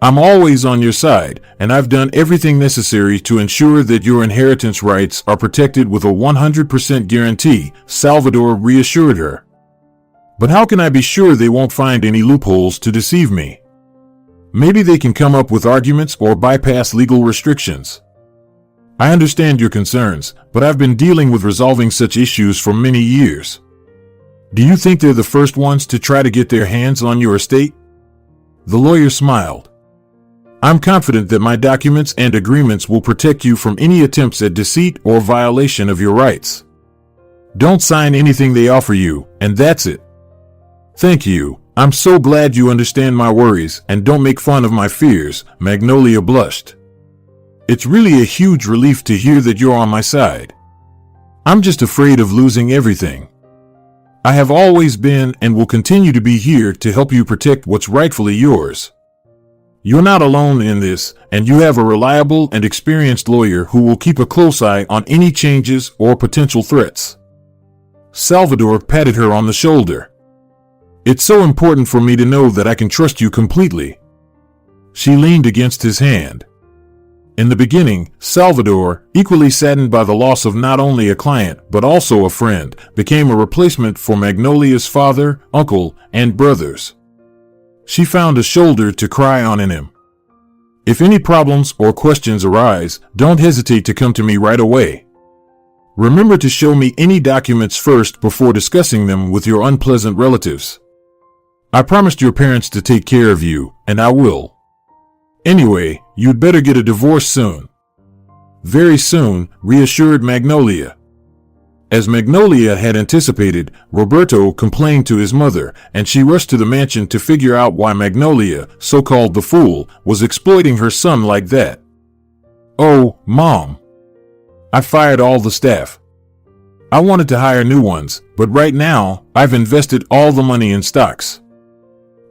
I'm always on your side, and I've done everything necessary to ensure that your inheritance rights are protected with a 100% guarantee, Salvador reassured her. But how can I be sure they won't find any loopholes to deceive me? Maybe they can come up with arguments or bypass legal restrictions. I understand your concerns, but I've been dealing with resolving such issues for many years. Do you think they're the first ones to try to get their hands on your estate? The lawyer smiled. I'm confident that my documents and agreements will protect you from any attempts at deceit or violation of your rights. Don't sign anything they offer you, and that's it. Thank you. I'm so glad you understand my worries and don't make fun of my fears, Magnolia blushed. It's really a huge relief to hear that you're on my side. I'm just afraid of losing everything. I have always been and will continue to be here to help you protect what's rightfully yours. You're not alone in this, and you have a reliable and experienced lawyer who will keep a close eye on any changes or potential threats. Salvador patted her on the shoulder. It's so important for me to know that I can trust you completely. She leaned against his hand. In the beginning, Salvador, equally saddened by the loss of not only a client but also a friend, became a replacement for Magnolia's father, uncle, and brothers. She found a shoulder to cry on in him. If any problems or questions arise, don't hesitate to come to me right away. Remember to show me any documents first before discussing them with your unpleasant relatives. I promised your parents to take care of you, and I will. Anyway, you'd better get a divorce soon. Very soon, reassured Magnolia. As Magnolia had anticipated, Roberto complained to his mother, and she rushed to the mansion to figure out why Magnolia, so-called the fool, was exploiting her son like that. Oh, Mom. I fired all the staff. I wanted to hire new ones, but right now, I've invested all the money in stocks.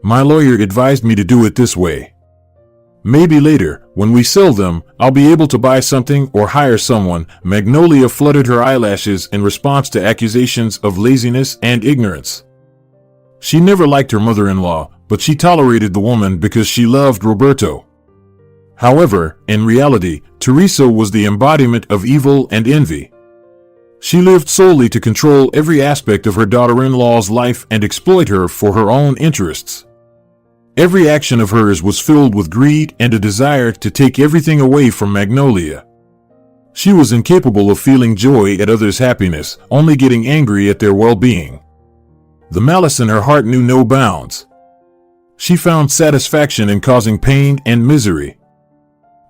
My lawyer advised me to do it this way. Maybe later, when we sell them, I'll be able to buy something or hire someone. Magnolia fluttered her eyelashes in response to accusations of laziness and ignorance. She never liked her mother-in-law, but she tolerated the woman because she loved Roberto. However, in reality, Teresa was the embodiment of evil and envy. She lived solely to control every aspect of her daughter-in-law's life and exploit her for her own interests. Every action of hers was filled with greed and a desire to take everything away from Magnolia. She was incapable of feeling joy at others' happiness, only getting angry at their well-being. The malice in her heart knew no bounds. She found satisfaction in causing pain and misery.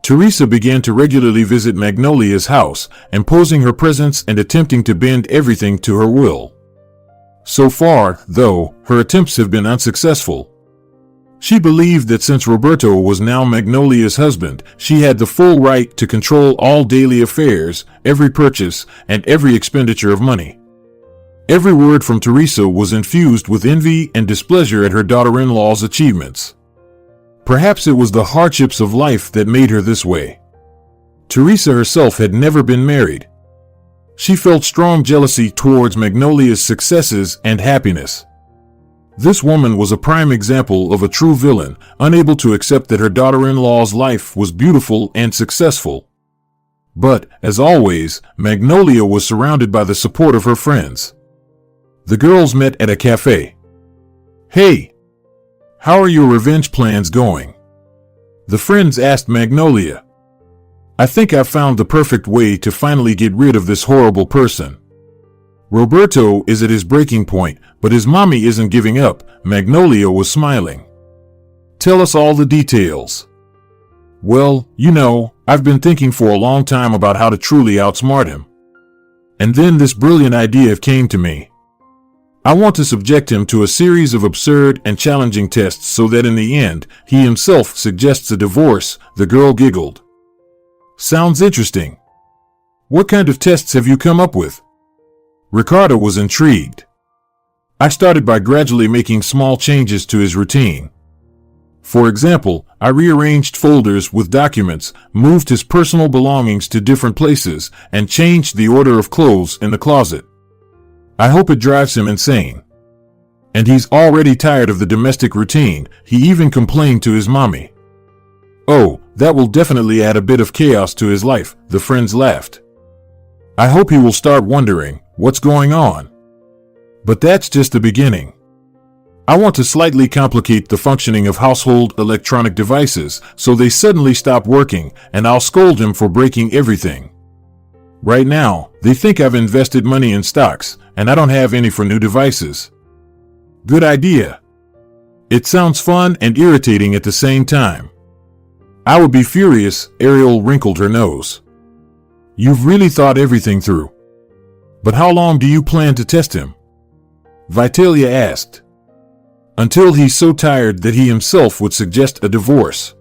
Teresa began to regularly visit Magnolia's house, imposing her presence and attempting to bend everything to her will. So far, though, her attempts have been unsuccessful. She believed that since Roberto was now Magnolia's husband, she had the full right to control all daily affairs, every purchase, and every expenditure of money. Every word from Teresa was infused with envy and displeasure at her daughter-in-law's achievements. Perhaps it was the hardships of life that made her this way. Teresa herself had never been married. She felt strong jealousy towards Magnolia's successes and happiness. This woman was a prime example of a true villain, unable to accept that her daughter-in-law's life was beautiful and successful. But, as always, Magnolia was surrounded by the support of her friends. The girls met at a cafe. "Hey, how are your revenge plans going?" the friends asked Magnolia. "I think I've found the perfect way to finally get rid of this horrible person. Roberto is at his breaking point, but his mommy isn't giving up." Magnolia was smiling. "Tell us all the details." "Well, I've been thinking for a long time about how to truly outsmart him. And then this brilliant idea came to me. I want to subject him to a series of absurd and challenging tests so that in the end, he himself suggests a divorce." The girl giggled. "Sounds interesting. What kind of tests have you come up with?" Ricardo was intrigued. "I started by gradually making small changes to his routine. For example, I rearranged folders with documents, moved his personal belongings to different places, and changed the order of clothes in the closet. I hope it drives him insane. And he's already tired of the domestic routine. He even complained to his mommy." "Oh, that will definitely add a bit of chaos to his life," the friends laughed. "I hope he will start wondering, what's going on? But that's just the beginning. I want to slightly complicate the functioning of household electronic devices so they suddenly stop working, and I'll scold him for breaking everything. Right now, they think I've invested money in stocks, and I don't have any for new devices." "Good idea. It sounds fun and irritating at the same time." "I would be furious." Ariel wrinkled her nose. "You've really thought everything through. But how long do you plan to test him?" Vitalia asked. "Until he's so tired that he himself would suggest a divorce.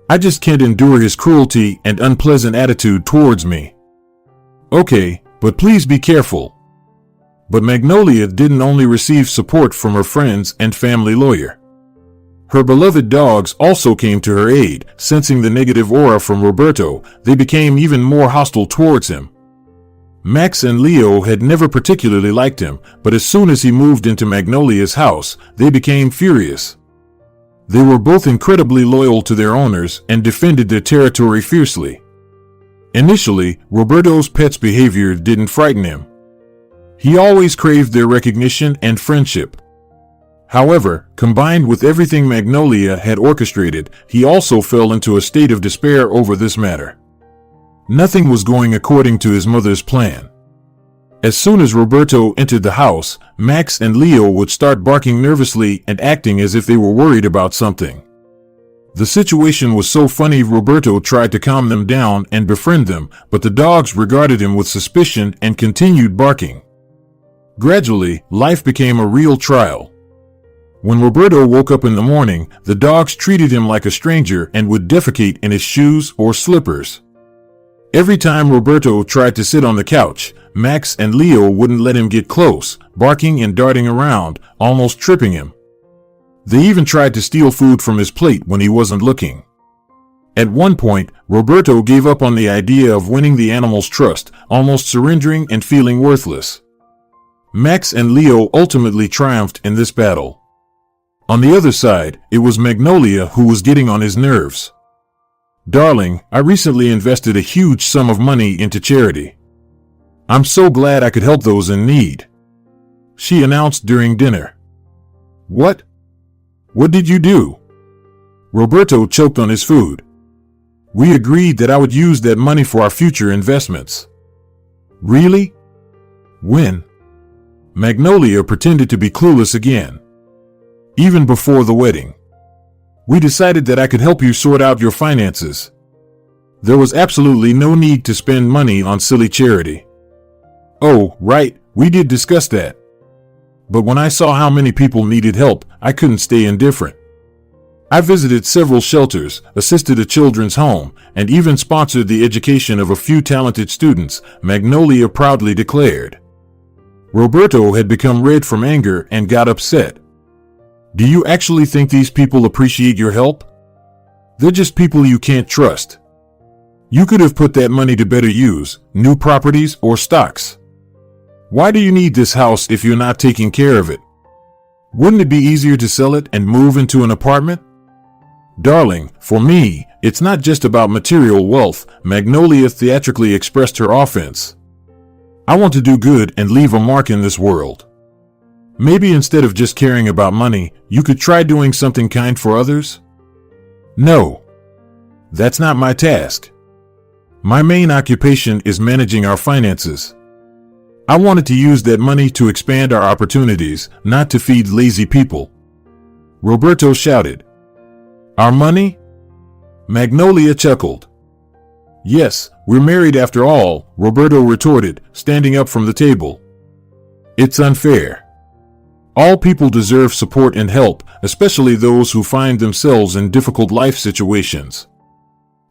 I just can't endure his cruelty and unpleasant attitude towards me." "Okay, but please be careful." But Magnolia didn't only receive support from her friends and family lawyer. Her beloved dogs also came to her aid. Sensing the negative aura from Roberto, they became even more hostile towards him. Max and Leo had never particularly liked him, but as soon as he moved into Magnolia's house, they became furious. They were both incredibly loyal to their owners and defended their territory fiercely. Initially, Roberto's pet's behavior didn't frighten him. He always craved their recognition and friendship. However, combined with everything Magnolia had orchestrated, he also fell into a state of despair over this matter. Nothing was going according to his mother's plan. As soon as Roberto entered the house, Max and Leo would start barking nervously and acting as if they were worried about something. The situation was so funny Roberto tried to calm them down and befriend them, but the dogs regarded him with suspicion and continued barking. Gradually, life became a real trial. When Roberto woke up in the morning, the dogs treated him like a stranger and would defecate in his shoes or slippers. Every time Roberto tried to sit on the couch, Max and Leo wouldn't let him get close, barking and darting around, almost tripping him. They even tried to steal food from his plate when he wasn't looking. At one point, Roberto gave up on the idea of winning the animals' trust, almost surrendering and feeling worthless. Max and Leo ultimately triumphed in this battle. On the other side, it was Magnolia who was getting on his nerves. "Darling, I recently invested a huge sum of money into charity. I'm so glad I could help those in need," she announced during dinner. "What? What did you do?" Roberto choked on his food. "We agreed that I would use that money for our future investments." "Really? When?" Magnolia pretended to be clueless again. "Even before the wedding. We decided that I could help you sort out your finances. There was absolutely no need to spend money on silly charity." "Oh, right, we did discuss that. But when I saw how many people needed help, I couldn't stay indifferent. I visited several shelters, assisted a children's home, and even sponsored the education of a few talented students, Magnolia proudly declared. Roberto had become red from anger and got upset. Do you actually think these people appreciate your help? They're just people you can't trust. You could have put that money to better use, new properties or stocks. Why do you need this house if you're not taking care of it? Wouldn't it be easier to sell it and move into an apartment? Darling, for me, it's not just about material wealth, Magnolia theatrically expressed her offense. I want to do good and leave a mark in this world. Maybe instead of just caring about money, you could try doing something kind for others? No. That's not my task. My main occupation is managing our finances. I wanted to use that money to expand our opportunities, not to feed lazy people. Roberto shouted. Our money? Magnolia chuckled. Yes, we're married after all, Roberto retorted, standing up from the table. It's unfair. All people deserve support and help, especially those who find themselves in difficult life situations.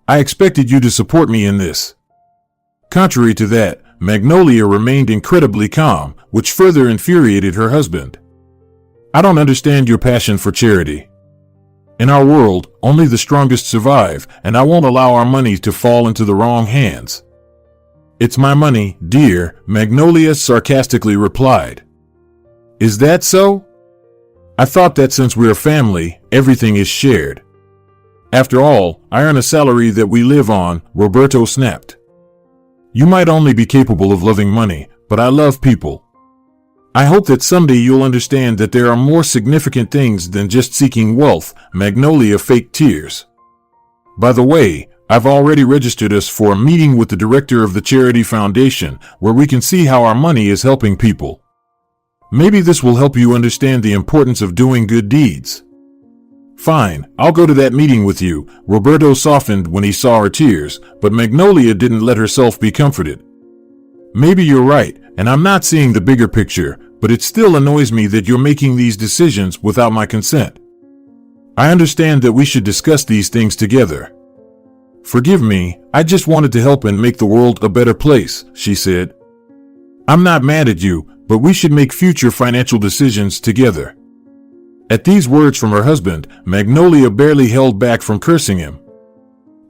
I expected you to support me in this. Contrary to that, Magnolia remained incredibly calm, which further infuriated her husband. I don't understand your passion for charity. In our world, only the strongest survive, and I won't allow our money to fall into the wrong hands. It's my money, dear, Magnolia sarcastically replied. Is that so? I thought that since we're a family, everything is shared. After all, I earn a salary that we live on, Roberto snapped. You might only be capable of loving money, but I love people. I hope that someday you'll understand that there are more significant things than just seeking wealth, Magnolia faked tears. By the way, I've already registered us for a meeting with the director of the charity foundation, where we can see how our money is helping people. Maybe this will help you understand the importance of doing good deeds. Fine, I'll go to that meeting with you, Roberto softened when he saw her tears, but Magnolia didn't let herself be comforted. Maybe you're right, and I'm not seeing the bigger picture, but it still annoys me that you're making these decisions without my consent. I understand that we should discuss these things together. Forgive me, I just wanted to help and make the world a better place, she said. I'm not mad at you, but we should make future financial decisions together. At these words from her husband, Magnolia barely held back from cursing him.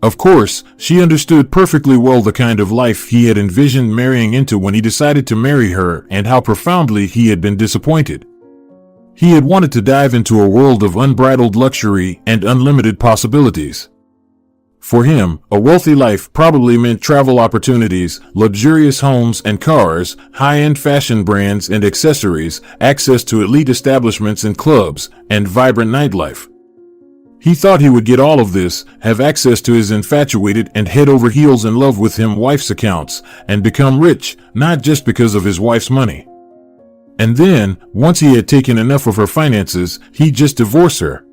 Of course, she understood perfectly well the kind of life he had envisioned marrying into when he decided to marry her and how profoundly he had been disappointed. He had wanted to dive into a world of unbridled luxury and unlimited possibilities. For him, a wealthy life probably meant travel opportunities, luxurious homes and cars, high-end fashion brands and accessories, access to elite establishments and clubs, and vibrant nightlife. He thought he would get all of this, have access to his infatuated and head over heels in love with him wife's accounts, and become rich, not just because of his wife's money. And then, once he had taken enough of her finances, he'd just divorce her.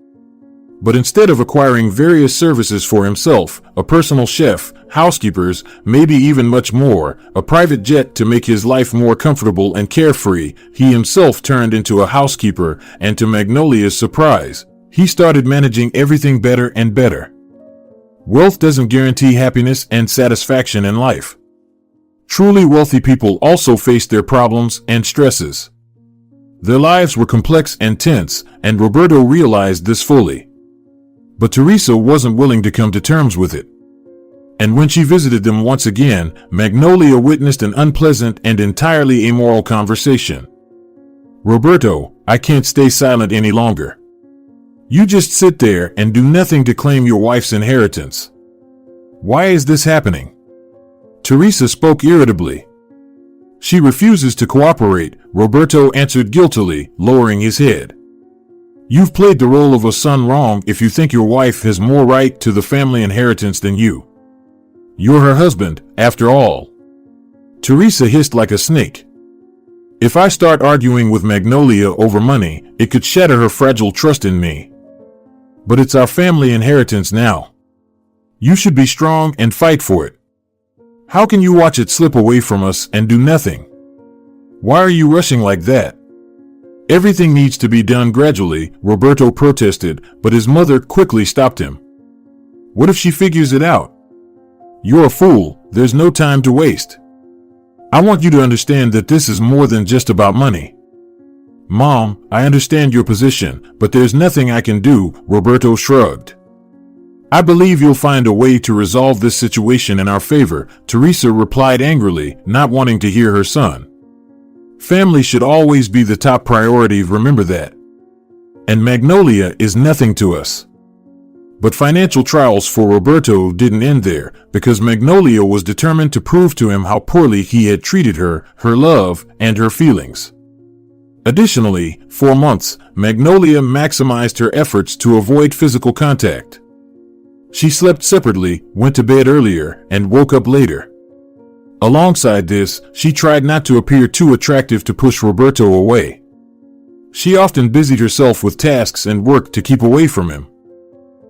But instead of acquiring various services for himself, a personal chef, housekeepers, maybe even much more, a private jet to make his life more comfortable and carefree, he himself turned into a housekeeper, and to Magnolia's surprise, he started managing everything better and better. Wealth doesn't guarantee happiness and satisfaction in life. Truly wealthy people also face their problems and stresses. Their lives were complex and tense, and Roberto realized this fully. But Teresa wasn't willing to come to terms with it. And when she visited them once again, Magnolia witnessed an unpleasant and entirely immoral conversation. Roberto, I can't stay silent any longer. You just sit there and do nothing to claim your wife's inheritance. Why is this happening? Teresa spoke irritably. She refuses to cooperate, Roberto answered guiltily, lowering his head. You've played the role of a son wrong if you think your wife has more right to the family inheritance than you. You're her husband, after all. Teresa hissed like a snake. If I start arguing with Magnolia over money, it could shatter her fragile trust in me. But it's our family inheritance now. You should be strong and fight for it. How can you watch it slip away from us and do nothing? Why are you rushing like that? Everything needs to be done gradually, Roberto protested, but his mother quickly stopped him. What if she figures it out? You're a fool, there's no time to waste. I want you to understand that this is more than just about money. Mom, I understand your position, but there's nothing I can do, Roberto shrugged. I believe you'll find a way to resolve this situation in our favor, Teresa replied angrily, not wanting to hear her son. Family should always be the top priority, remember that. And Magnolia is nothing to us. But financial trials for Roberto didn't end there, because Magnolia was determined to prove to him how poorly he had treated her, her love, and her feelings. Additionally, for months, Magnolia maximized her efforts to avoid physical contact. She slept separately, went to bed earlier, and woke up later. Alongside this, she tried not to appear too attractive to push Roberto away. She often busied herself with tasks and work to keep away from him.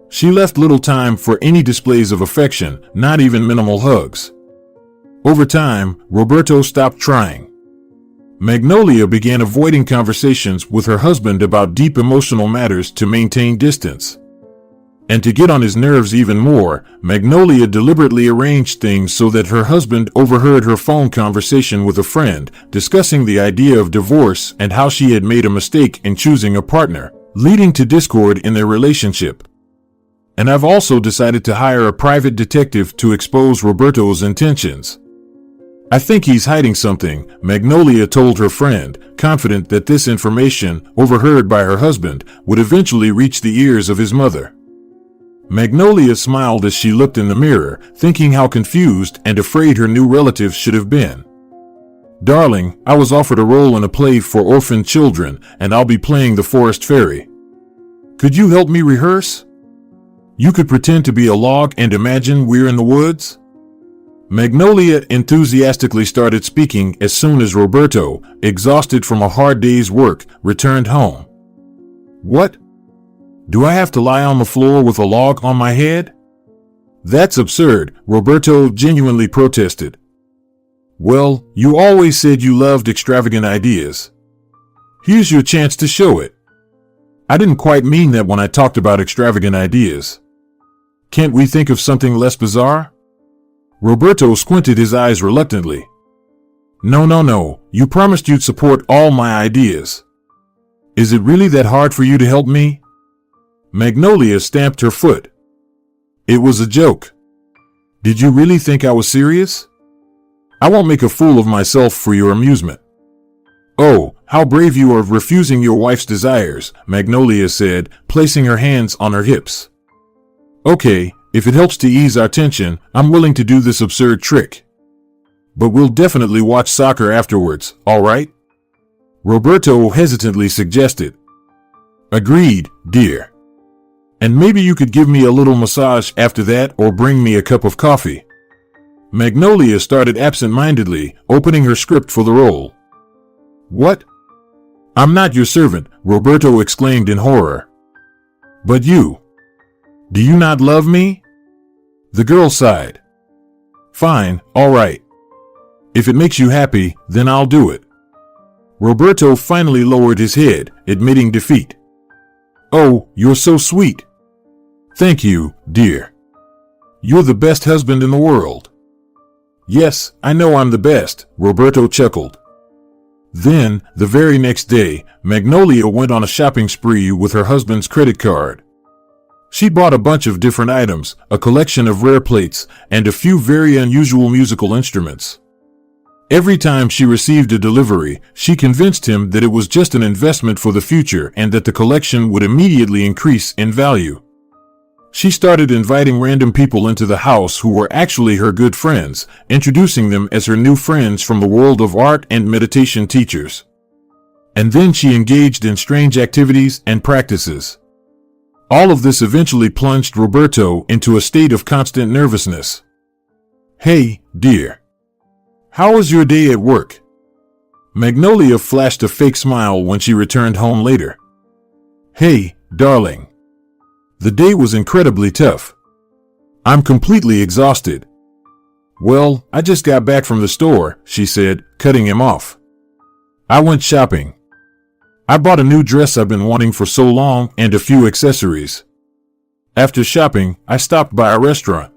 She left little time for any displays of affection, not even minimal hugs. Over time, Roberto stopped trying. Magnolia began avoiding conversations with her husband about deep emotional matters to maintain distance. And to get on his nerves even more, Magnolia deliberately arranged things so that her husband overheard her phone conversation with a friend, discussing the idea of divorce and how she had made a mistake in choosing a partner, leading to discord in their relationship. And I've also decided to hire a private detective to expose Roberto's intentions. I think he's hiding something, Magnolia told her friend, confident that this information, overheard by her husband, would eventually reach the ears of his mother. Magnolia smiled as she looked in the mirror, thinking how confused and afraid her new relatives should have been. Darling, I was offered a role in a play for orphaned children, and I'll be playing the forest fairy. Could you help me rehearse? You could pretend to be a log and imagine we're in the woods? Magnolia enthusiastically started speaking as soon as Roberto, exhausted from a hard day's work, returned home. What? Do I have to lie on the floor with a log on my head? That's absurd, Roberto genuinely protested. Well, you always said you loved extravagant ideas. Here's your chance to show it. I didn't quite mean that when I talked about extravagant ideas. Can't we think of something less bizarre? Roberto squinted his eyes reluctantly. No, you promised you'd support all my ideas. Is it really that hard for you to help me? Magnolia stamped her foot. It was a joke. Did you really think I was serious? I won't make a fool of myself for your amusement. Oh, how brave you are refusing your wife's desires, Magnolia said, placing her hands on her hips. Okay, if it helps to ease our tension, I'm willing to do this absurd trick. But we'll definitely watch soccer afterwards, all right? Roberto hesitantly suggested. Agreed, dear. And maybe you could give me a little massage after that or bring me a cup of coffee. Magnolia started absent-mindedly, opening her script for the role. What? I'm not your servant, Roberto exclaimed in horror. But you. Do you not love me? The girl sighed. Fine, all right. If it makes you happy, then I'll do it. Roberto finally lowered his head, admitting defeat. Oh, you're so sweet. Thank you, dear. You're the best husband in the world. Yes, I know I'm the best, Roberto chuckled. Then, the very next day, Magnolia went on a shopping spree with her husband's credit card. She bought a bunch of different items, a collection of rare plates, and a few very unusual musical instruments. Every time she received a delivery, she convinced him that it was just an investment for the future and that the collection would immediately increase in value. She started inviting random people into the house who were actually her good friends, introducing them as her new friends from the world of art and meditation teachers. And then she engaged in strange activities and practices. All of this eventually plunged Roberto into a state of constant nervousness. Hey, dear. How was your day at work? Magnolia flashed a fake smile when she returned home later. Hey, darling. The day was incredibly tough. I'm completely exhausted. Well, I just got back from the store, she said, cutting him off. I went shopping. I bought a new dress I've been wanting for so long and a few accessories. After shopping, I stopped by a restaurant.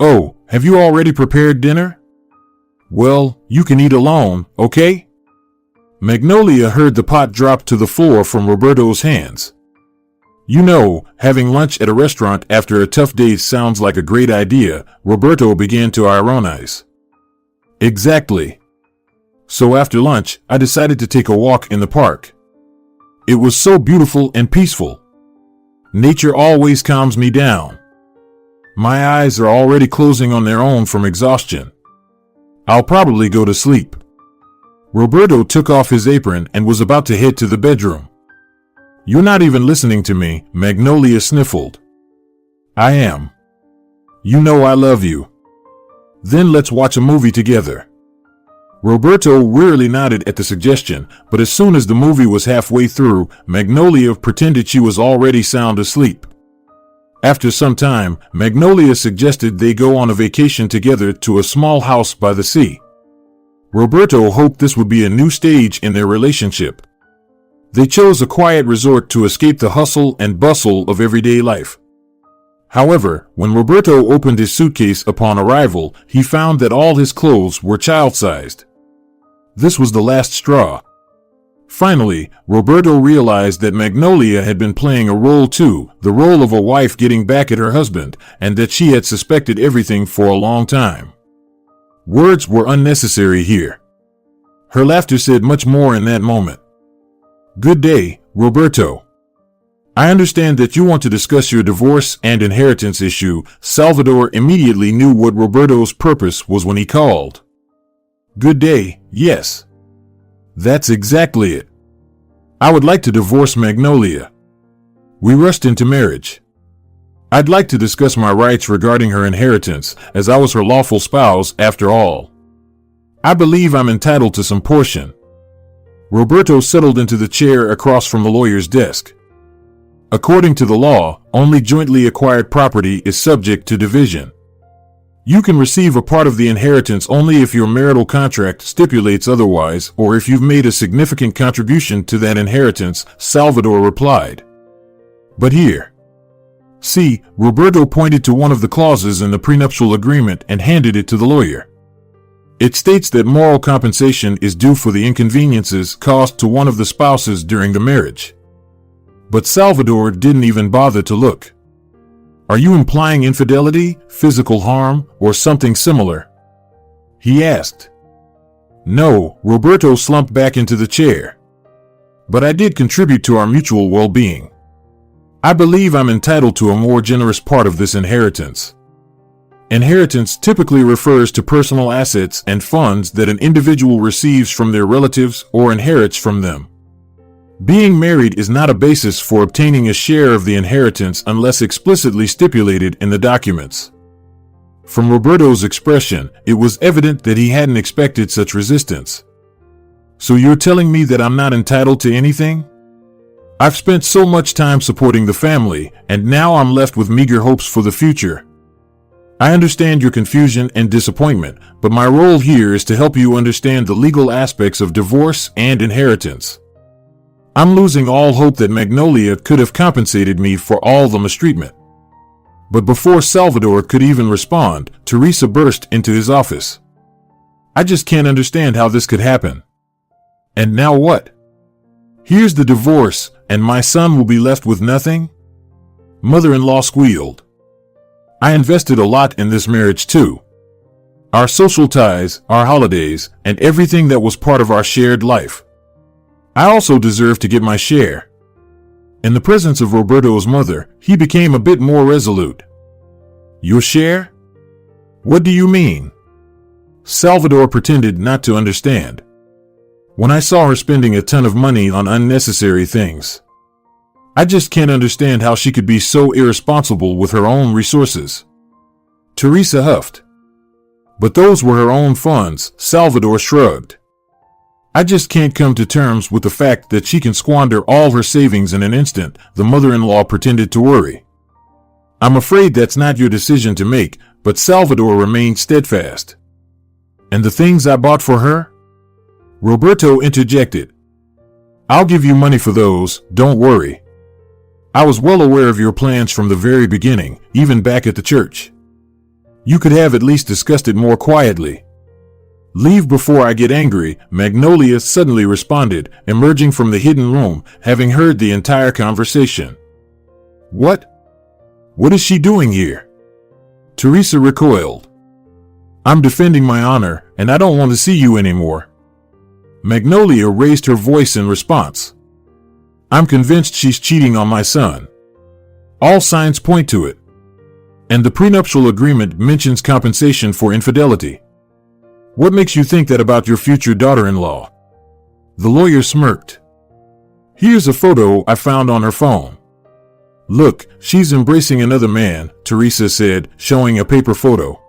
Oh, have you already prepared dinner? Well, you can eat alone, okay? Magnolia heard the pot drop to the floor from Roberto's hands. You know, having lunch at a restaurant after a tough day sounds like a great idea, Roberto began to ironize. Exactly. So after lunch, I decided to take a walk in the park. It was so beautiful and peaceful. Nature always calms me down. My eyes are already closing on their own from exhaustion. I'll probably go to sleep. Roberto took off his apron and was about to head to the bedroom. You're not even listening to me, Magnolia sniffled. I am. You know I love you. Then let's watch a movie together. Roberto wearily nodded at the suggestion, but as soon as the movie was halfway through, Magnolia pretended she was already sound asleep. After some time, Magnolia suggested they go on a vacation together to a small house by the sea. Roberto hoped this would be a new stage in their relationship. They chose a quiet resort to escape the hustle and bustle of everyday life. However, when Roberto opened his suitcase upon arrival, he found that all his clothes were child-sized. This was the last straw. Finally, Roberto realized that Magnolia had been playing a role too, the role of a wife getting back at her husband, and that she had suspected everything for a long time. Words were unnecessary here. Her laughter said much more in that moment. Good day, Roberto. I understand that you want to discuss your divorce and inheritance issue. Salvador immediately knew what Roberto's purpose was when he called. Good day, yes. That's exactly it. I would like to divorce Magnolia. We rushed into marriage. I'd like to discuss my rights regarding her inheritance, as I was her lawful spouse after all. I believe I'm entitled to some portion. Roberto settled into the chair across from the lawyer's desk. According to the law, only jointly acquired property is subject to division. You can receive a part of the inheritance only if your marital contract stipulates otherwise or if you've made a significant contribution to that inheritance, Salvador replied. But here. See, Roberto pointed to one of the clauses in the prenuptial agreement and handed it to the lawyer. It states that moral compensation is due for the inconveniences caused to one of the spouses during the marriage. But Salvador didn't even bother to look. Are you implying infidelity, physical harm, or something similar? He asked. No, Roberto slumped back into the chair. But I did contribute to our mutual well-being. I believe I'm entitled to a more generous part of this inheritance. Inheritance typically refers to personal assets and funds that an individual receives from their relatives or inherits from them. Being married is not a basis for obtaining a share of the inheritance unless explicitly stipulated in the documents. From Roberto's expression, it was evident that he hadn't expected such resistance. So you're telling me that I'm not entitled to anything? I've spent so much time supporting the family, and now I'm left with meager hopes for the future. I understand your confusion and disappointment, but my role here is to help you understand the legal aspects of divorce and inheritance. I'm losing all hope that Magnolia could have compensated me for all the mistreatment. But before Salvador could even respond, Teresa burst into his office. I just can't understand how this could happen. And now what? Here's the divorce, and my son will be left with nothing? Mother-in-law squealed. I invested a lot in this marriage too. Our social ties, our holidays, and everything that was part of our shared life. I also deserve to get my share. In the presence of Roberto's mother, he became a bit more resolute. Your share? What do you mean? Salvador pretended not to understand. When I saw her spending a ton of money on unnecessary things. I just can't understand how she could be so irresponsible with her own resources. Teresa huffed. But those were her own funds, Salvador shrugged. I just can't come to terms with the fact that she can squander all her savings in an instant, the mother-in-law pretended to worry. I'm afraid that's not your decision to make, but Salvador remained steadfast. And the things I bought for her? Roberto interjected. I'll give you money for those, don't worry. I was well aware of your plans from the very beginning, even back at the church. You could have at least discussed it more quietly. Leave before I get angry, Magnolia suddenly responded, emerging from the hidden room, having heard the entire conversation. What? What is she doing here? Teresa recoiled. I'm defending my honor, and I don't want to see you anymore. Magnolia raised her voice in response. I'm convinced she's cheating on my son. All signs point to it. And the prenuptial agreement mentions compensation for infidelity. What makes you think that about your future daughter-in-law? The lawyer smirked. Here's a photo I found on her phone. Look, she's embracing another man, Teresa said, showing a paper photo.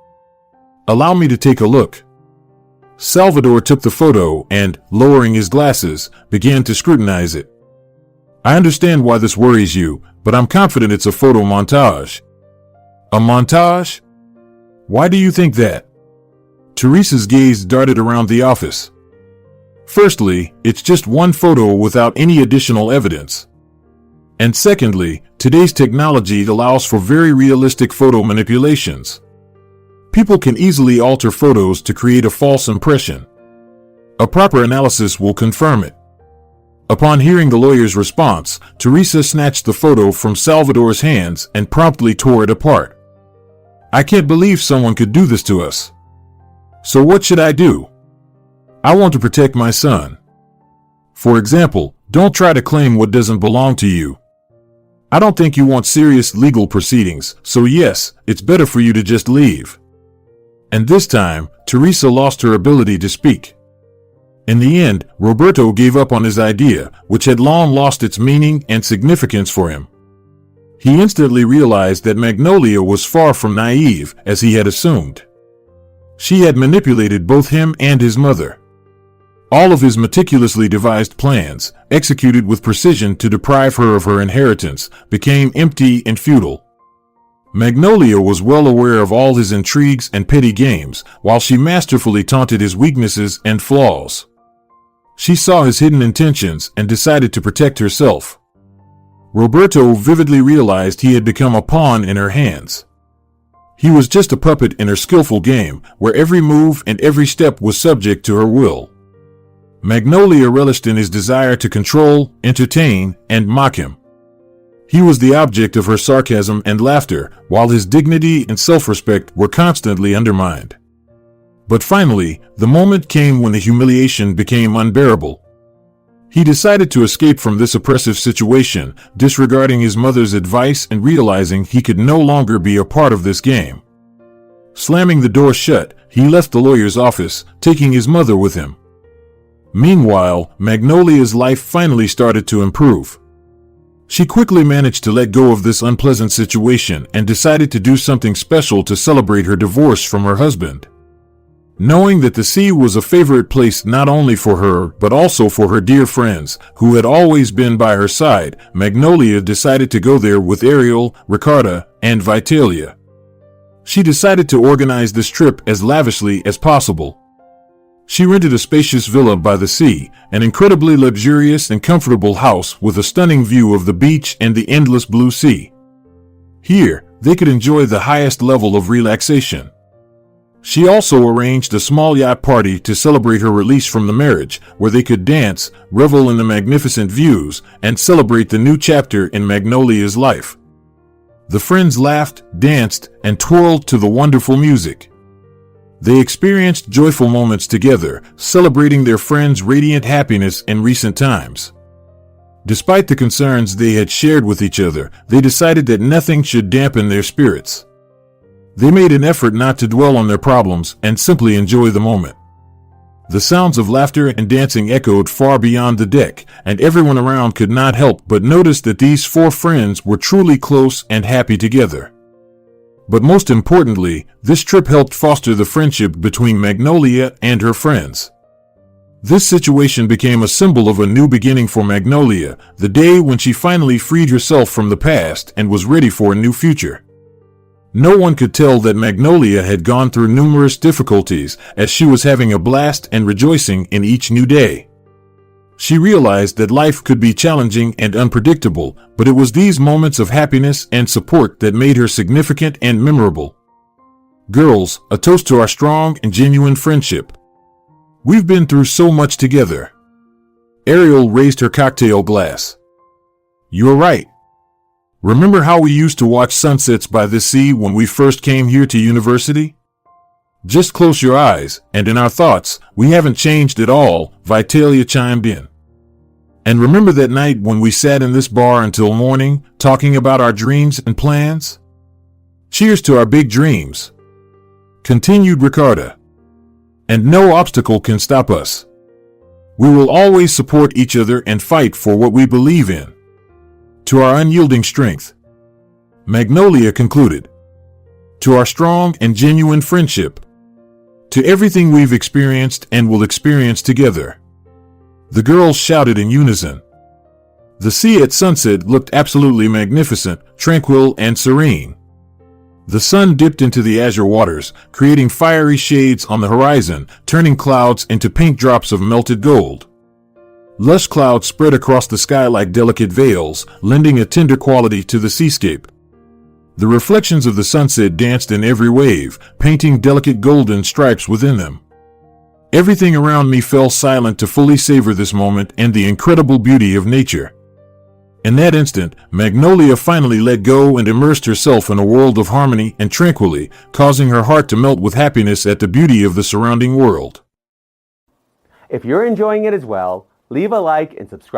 Allow me to take a look. Salvador took the photo and, lowering his glasses, began to scrutinize it. I understand why this worries you, but I'm confident it's a photo montage. A montage? Why do you think that? Teresa's gaze darted around the office. Firstly, it's just one photo without any additional evidence. And secondly, today's technology allows for very realistic photo manipulations. People can easily alter photos to create a false impression. A proper analysis will confirm it. Upon hearing the lawyer's response, Teresa snatched the photo from Salvador's hands and promptly tore it apart. I can't believe someone could do this to us. So what should I do? I want to protect my son. For example, don't try to claim what doesn't belong to you. I don't think you want serious legal proceedings, so yes, it's better for you to just leave. And this time, Teresa lost her ability to speak. In the end, Roberto gave up on his idea, which had long lost its meaning and significance for him. He instantly realized that Magnolia was far from naive, as he had assumed. She had manipulated both him and his mother. All of his meticulously devised plans, executed with precision to deprive her of her inheritance, became empty and futile. Magnolia was well aware of all his intrigues and petty games, while she masterfully taunted his weaknesses and flaws. She saw his hidden intentions and decided to protect herself. Roberto vividly realized he had become a pawn in her hands. He was just a puppet in her skillful game, where every move and every step was subject to her will. Magnolia relished in his desire to control, entertain, and mock him. He was the object of her sarcasm and laughter, while his dignity and self-respect were constantly undermined. But finally, the moment came when the humiliation became unbearable. He decided to escape from this oppressive situation, disregarding his mother's advice and realizing he could no longer be a part of this game. Slamming the door shut, he left the lawyer's office, taking his mother with him. Meanwhile, Magnolia's life finally started to improve. She quickly managed to let go of this unpleasant situation and decided to do something special to celebrate her divorce from her husband. Knowing that the sea was a favorite place not only for her but also for her dear friends, who had always been by her side, Magnolia decided to go there with Ariel, Ricarda, and Vitalia. She decided to organize this trip as lavishly as possible. She rented a spacious villa by the sea, an incredibly luxurious and comfortable house with a stunning view of the beach and the endless blue sea. Here, they could enjoy the highest level of relaxation. She also arranged a small yacht party to celebrate her release from the marriage, where they could dance, revel in the magnificent views, and celebrate the new chapter in Magnolia's life. The friends laughed, danced, and twirled to the wonderful music. They experienced joyful moments together, celebrating their friends' radiant happiness in recent times. Despite the concerns they had shared with each other, they decided that nothing should dampen their spirits. They made an effort not to dwell on their problems and simply enjoy the moment. The sounds of laughter and dancing echoed far beyond the deck, and everyone around could not help but notice that these four friends were truly close and happy together. But most importantly, this trip helped foster the friendship between Magnolia and her friends. This situation became a symbol of a new beginning for Magnolia, the day when she finally freed herself from the past and was ready for a new future. No one could tell that Magnolia had gone through numerous difficulties, as she was having a blast and rejoicing in each new day. She realized that life could be challenging and unpredictable, but it was these moments of happiness and support that made her significant and memorable. Girls, a toast to our strong and genuine friendship. We've been through so much together. Ariel raised her cocktail glass. You're right. Remember how we used to watch sunsets by the sea when we first came here to university? Just close your eyes, and in our thoughts, we haven't changed at all, Vitalia chimed in. And remember that night when we sat in this bar until morning, talking about our dreams and plans? Cheers to our big dreams, continued Ricarda. And no obstacle can stop us. We will always support each other and fight for what we believe in. To our unyielding strength, Magnolia concluded. To our strong and genuine friendship. To everything we've experienced and will experience together. The girls shouted in unison. The sea at sunset looked absolutely magnificent, tranquil, and serene. The sun dipped into the azure waters, creating fiery shades on the horizon, turning clouds into pink drops of melted gold. Lush clouds spread across the sky like delicate veils, lending a tender quality to the seascape. The reflections of the sunset danced in every wave, painting delicate golden stripes within them. Everything around me fell silent to fully savor this moment and the incredible beauty of nature. In that instant, Magnolia finally let go and immersed herself in a world of harmony and tranquilly, causing her heart to melt with happiness at the beauty of the surrounding world. If you're enjoying it as well, leave a like and subscribe.